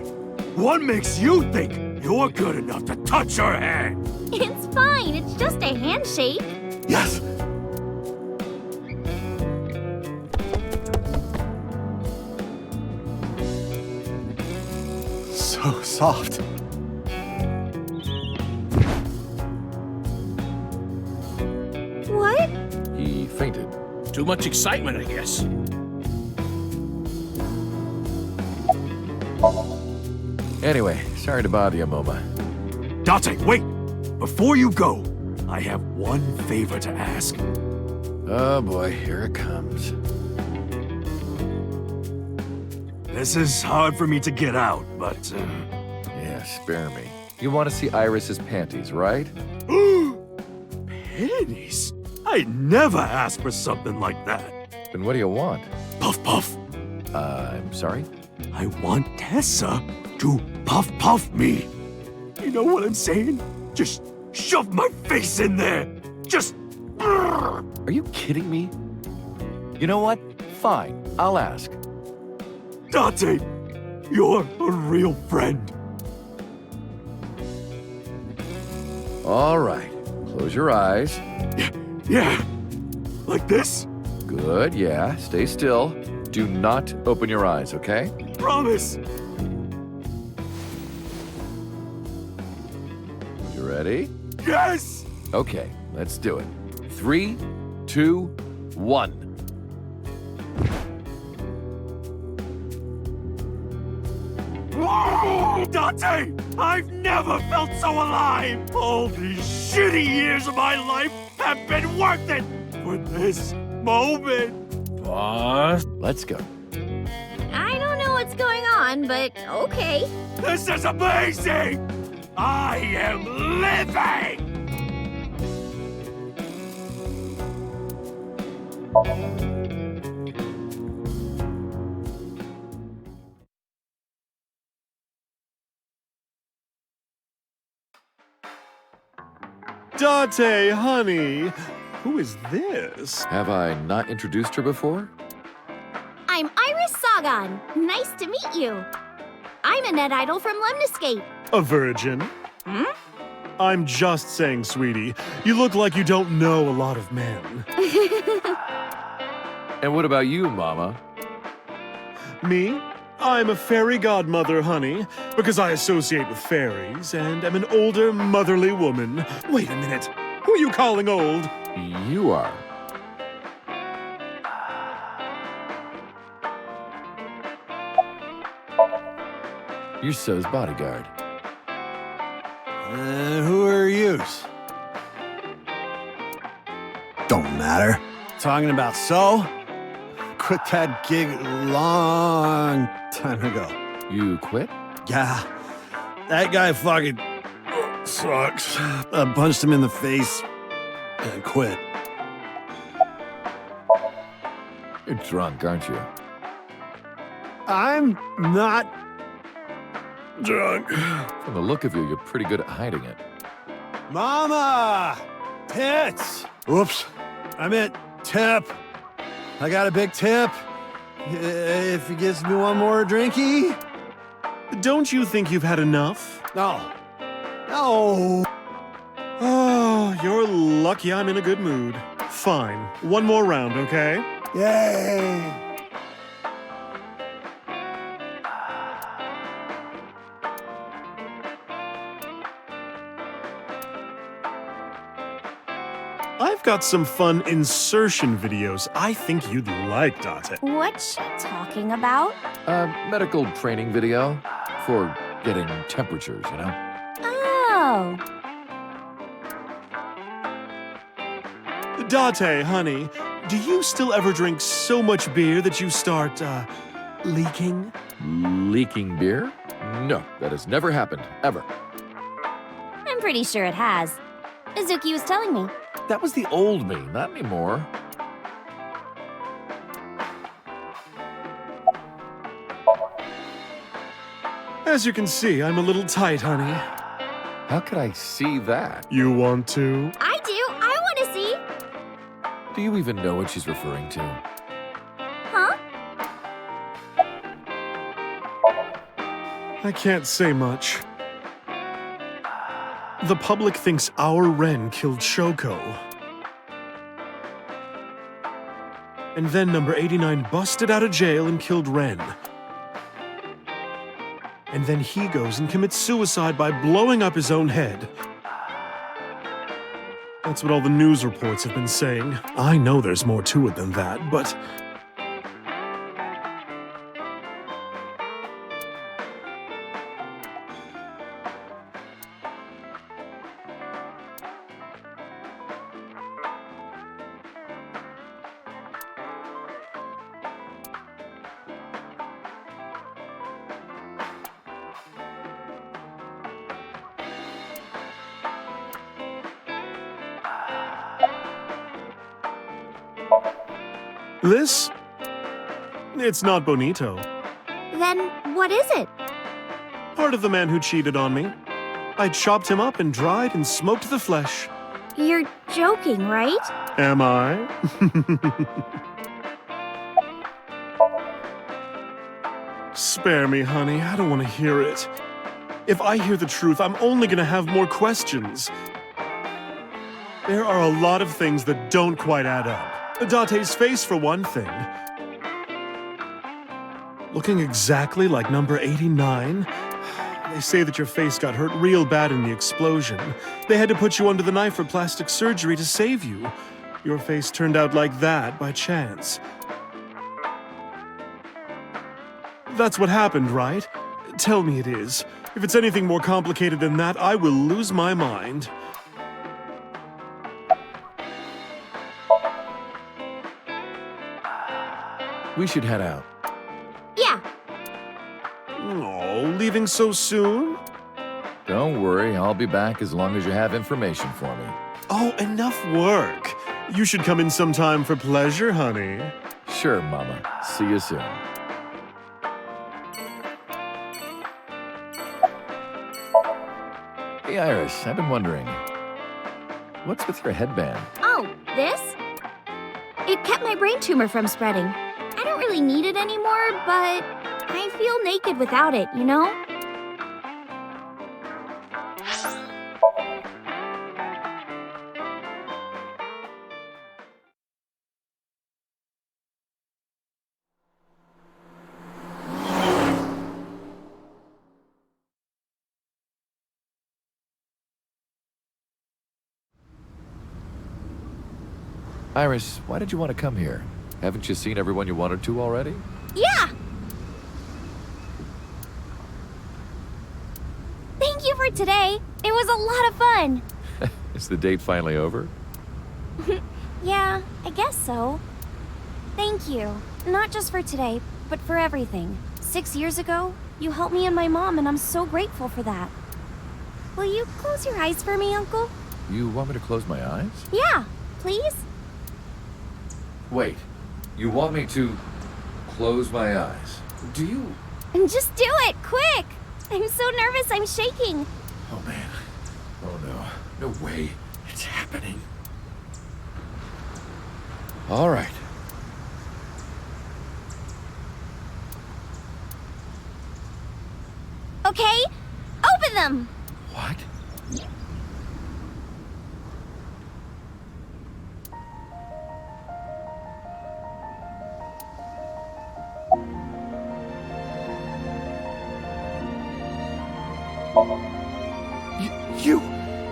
What makes you think you're good enough to touch her hand?
It's fine, it's just a handshake.
Yes! So soft.
What?
He fainted.
Too much excitement, I guess.
Anyway, sorry to bother you, Moma.
Date, wait! Before you go, I have one favor to ask.
Oh boy, here it comes.
This is hard for me to get out, but...
Yeah, spare me. You want to see Iris's panties, right?
Panties? I'd never ask for something like that.
Then what do you want?
Puff puff.
I'm sorry?
I want Tessa to puff puff me. You know what I'm saying? Just shove my face in there. Just...
Are you kidding me? You know what? Fine, I'll ask.
Date, you're a real friend.
All right, close your eyes.
Yeah. Like this?
Good, yeah. Stay still. Do not open your eyes, okay?
Promise.
You ready?
Yes!
Okay, let's do it. 3, 2, 1.
Date! I've never felt so alive! All these shitty years of my life have been worth it for this moment!
Boss?
Let's go.
I don't know what's going on, but okay.
This is amazing! I am living!
Date, honey, who is this?
Have I not introduced her before?
I'm Iris Sagan. Nice to meet you. I'm a net idol from Lemniscape.
A virgin?
Hmm?
I'm just saying, sweetie. You look like you don't know a lot of men.
And what about you, Mama?
Me? I'm a fairy godmother, honey, because I associate with fairies and am an older, motherly woman. Wait a minute. Who are you calling old?
You are. You're So's bodyguard.
Who are yous? Don't matter. Talking about So? quit that gig long time ago.
You quit?
Yeah. That guy fucking sucks. I punched him in the face and quit.
You're drunk, aren't you?
I'm not drunk.
From the look of you, you're pretty good at hiding it.
Mama! Tits! Oops. I meant tip. I got a big tip. If he gives me one more drinky.
Don't you think you've had enough?
No. No.
Oh, you're lucky I'm in a good mood. Fine. One more round, okay?
Yay!
I've got some fun insertion videos I think you'd like, Date.
What's she talking about?
A medical training video for getting temperatures, you know?
Oh.
Date, honey, do you still ever drink so much beer that you start, leaking?
Leaking beer? No, that has never happened, ever.
I'm pretty sure it has. Izuki was telling me.
That was the old me, not anymore.
As you can see, I'm a little tight, honey.
How could I see that?
You want to?
I do. I want to see.
Do you even know what she's referring to?
Huh?
I can't say much. The public thinks our Ren killed Shoko. And then number 89 busted out of jail and killed Ren. And then he goes and commits suicide by blowing up his own head. That's what all the news reports have been saying. I know there's more to it than that, but... This? It's not bonito.
Then what is it?
Part of the man who cheated on me. I chopped him up and dried and smoked the flesh.
You're joking, right?
Am I? Spare me, honey. I don't want to hear it. If I hear the truth, I'm only gonna have more questions. There are a lot of things that don't quite add up. Date's face, for one thing. Looking exactly like number 89. They say that your face got hurt real bad in the explosion. They had to put you under the knife for plastic surgery to save you. Your face turned out like that by chance. That's what happened, right? Tell me it is. If it's anything more complicated than that, I will lose my mind.
We should head out.
Yeah.
Oh, leaving so soon?
Don't worry, I'll be back as long as you have information for me.
Oh, enough work. You should come in sometime for pleasure, honey.
Sure, Mama. See you soon. Hey, Iris, I've been wondering. What's with your headband?
Oh, this? It kept my brain tumor from spreading. I don't really need it anymore, but I feel naked without it, you know?
Iris, why did you want to come here? Haven't you seen everyone you wanted to already?
Yeah! Thank you for today. It was a lot of fun.
Is the date finally over?
Yeah, I guess so. Thank you. Not just for today, but for everything. 6 years ago, you helped me and my mom, and I'm so grateful for that. Will you close your eyes for me, Uncle?
You want me to close my eyes?
Yeah, please?
Wait. You want me to close my eyes? Do you?
And just do it, quick! I'm so nervous, I'm shaking.
Oh, man. Oh, no. No way. It's happening. All right.
Okay, open them!
What?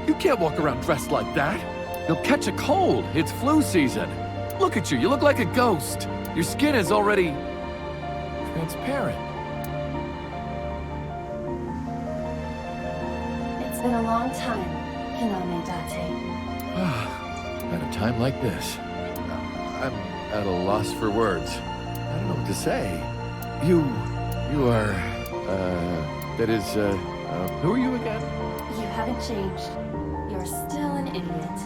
You can't walk around dressed like that. You'll catch a cold. It's flu season. Look at you. You look like a ghost. Your skin is already transparent.
It's been a long time, Hiname Date.
At a time like this, I'm at a loss for words. I don't know what to say. You are, that is, who are you again?
You haven't changed. You're still an idiot.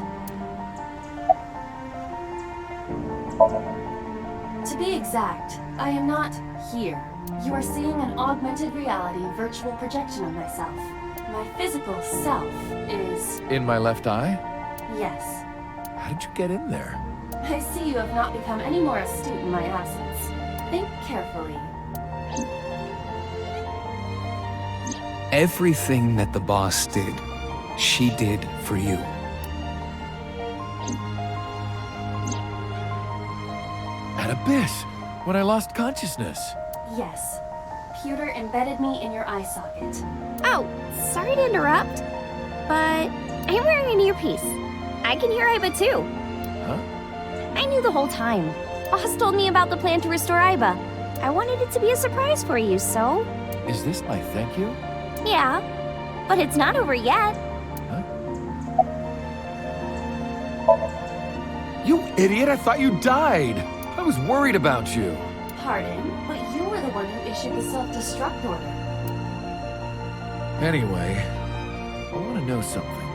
To be exact, I am not here. You are seeing an augmented reality virtual projection of myself. My physical self is...
In my left eye?
Yes.
How did you get in there?
I see you have not become any more astute in my absence. Think carefully.
Everything that the boss did, she did for you.
At Abyss, when I lost consciousness.
Yes. Pewter embedded me in your eye socket.
Oh, sorry to interrupt, but I'm wearing an earpiece. I can hear Aiba too.
Huh?
I knew the whole time. Boss told me about the plan to restore Aiba. I wanted it to be a surprise for you, so...
Is this my thank you?
Yeah, but it's not over yet.
Huh?
You idiot! I thought you died! I was worried about you.
Pardon, but you were the one who issued the self-destruct order.
Anyway, I want to know something.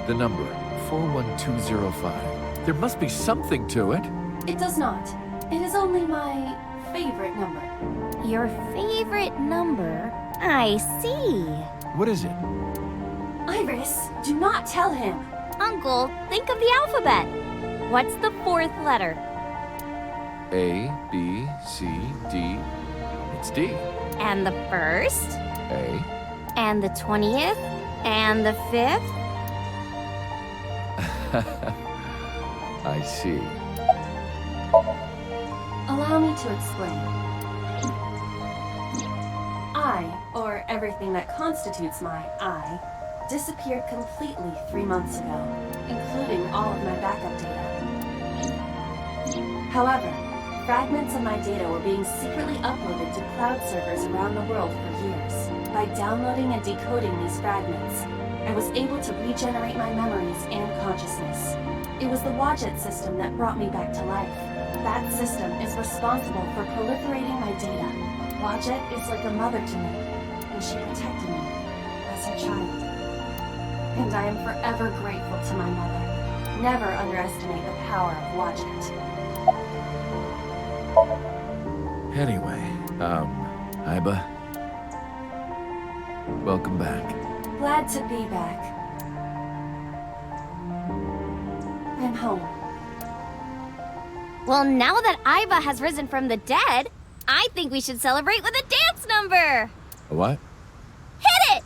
The number, 41205. There must be something to it.
It does not. It is only my favorite number.
Your favorite number? I see.
What is it?
Iris, do not tell him.
Uncle, think of the alphabet. What's the fourth letter?
A, B, C, D. It's D.
And the first?
A.
And the 20th? And the 5th?
I see.
Allow me to explain. I, or everything that constitutes my I, disappeared completely 3 months ago, including all of my backup data. However, fragments of my data were being secretly uploaded to cloud servers around the world for years. By downloading and decoding these fragments, I was able to regenerate my memories and consciousness. It was the Wadjet system that brought me back to life. That system is responsible for proliferating my data. Wadjet is like a mother to me, and she protected me as her child. And I am forever grateful to my mother. Never underestimate the power of Wadjet.
Anyway, Aiba. Welcome back.
Glad to be back. I'm home.
Well, now that Aiba has risen from the dead, I think we should celebrate with a dance number!
A what?
Hit it!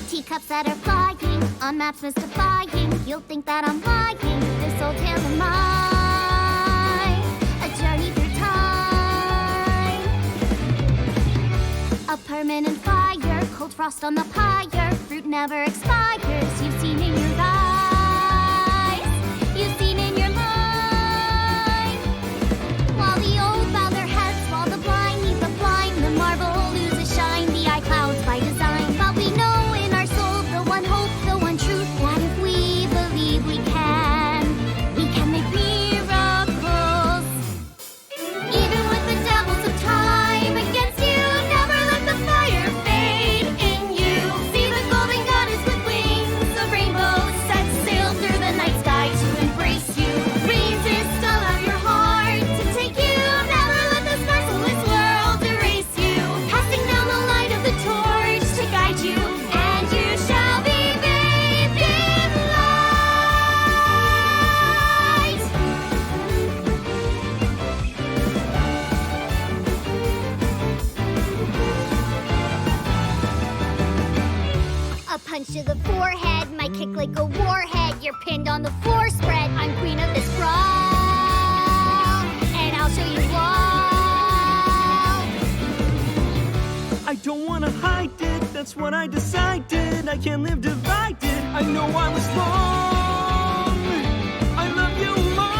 Teacups that are flying, on maps mystifying. You'll think that I'm lying, this old tale of mine. A journey through time. A permanent fire, cold frost on the pyre. Fruit never expires. You've seen in your eyes. You've seen in your mind. While the old bow their heads, while the blind meet the blind, the marble loses shine, the eye clouds by design. But we know in our soul the one hope, the one truth, that if we believe we can make miracles. Even with the devils of time against you, never let the fire fade in you. See the golden goddess with wings of rainbows set sail through the night sky to embrace you. Resist all of your heart to take you. Never let this merciless world erase you. Passing down the light of the torch to guide you, and you shall be bathed in light. A punch to the forehead might kick like a warhead. You're pinned on the floor spread. I'm queen of this brawl, and I'll show you all.
I don't wanna hide it, that's what I decided. I can't live divided. I know I was wrong. I love you more.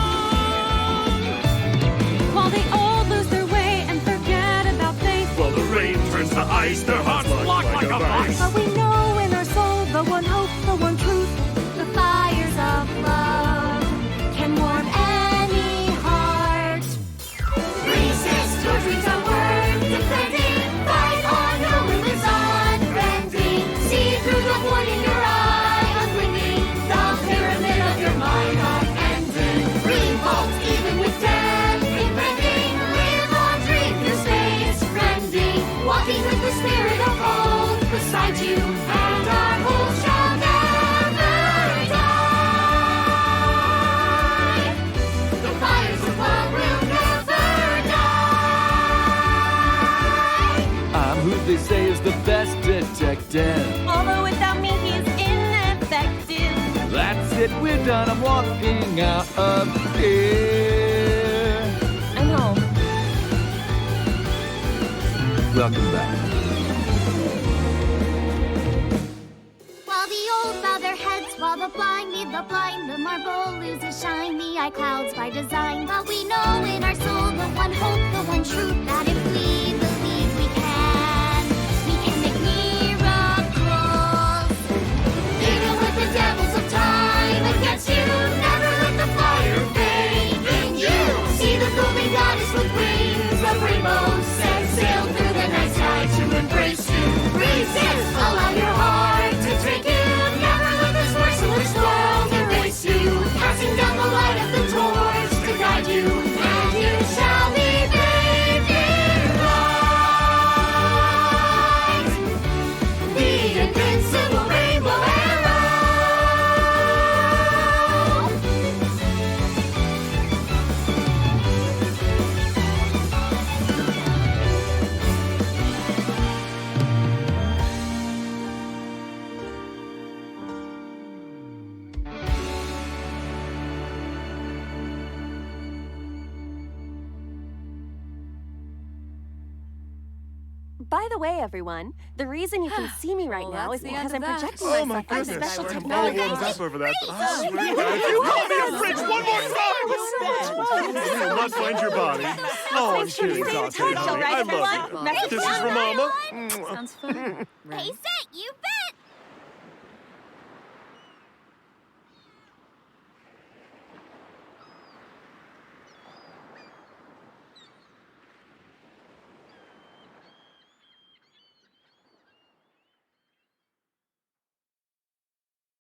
While they all lose their way and forget about faith,
While the rain turns to ice, their hearts lock like a vice.
but we know in our soul the one hope, the one truth.
The fires of love can warm any heart. Resist your dreams are worth defending. Fight on, your will is unbending. See through the void in your eye, unblinking. The pyramid of your mind unending. Revolt even with death impending. Live on, dream through space, rending. Walking with the spirit of hope beside you, and our hope shall never die. The fires of love will never die.
I'm who they say is the best detective.
Although without me he's ineffective.
That's it, we're done. I'm walking out of here.
I know.
Welcome back.
While the old bow their heads, while the blind lead the blind, the marble loses shine, the eye clouds by design. But we know in our soul the one hope, the one truth, that if we believe we can make miracles. Even with the devils of time against you, never let the fire fade in you. See the golden goddess with wings of rainbows set sail through the night sky to embrace you. Resist, allow your heart to take you. Never let this merciless world erase you. Passing down the light of the torch to guide you, and you shall be bathed in light. The invincible rainbow arrow.
By the way, everyone, the reason you can see me right now is because I'm projecting
Oh my
myself with
goodness.
special
I'm all
technology.
warmed up over that. Oh, you call me a fridge one more time! You will not find your body. Oh, I'm kidding, Dante, honey. I love you. This is for Mama.
Sounds fun.
Hey, Set, you bet!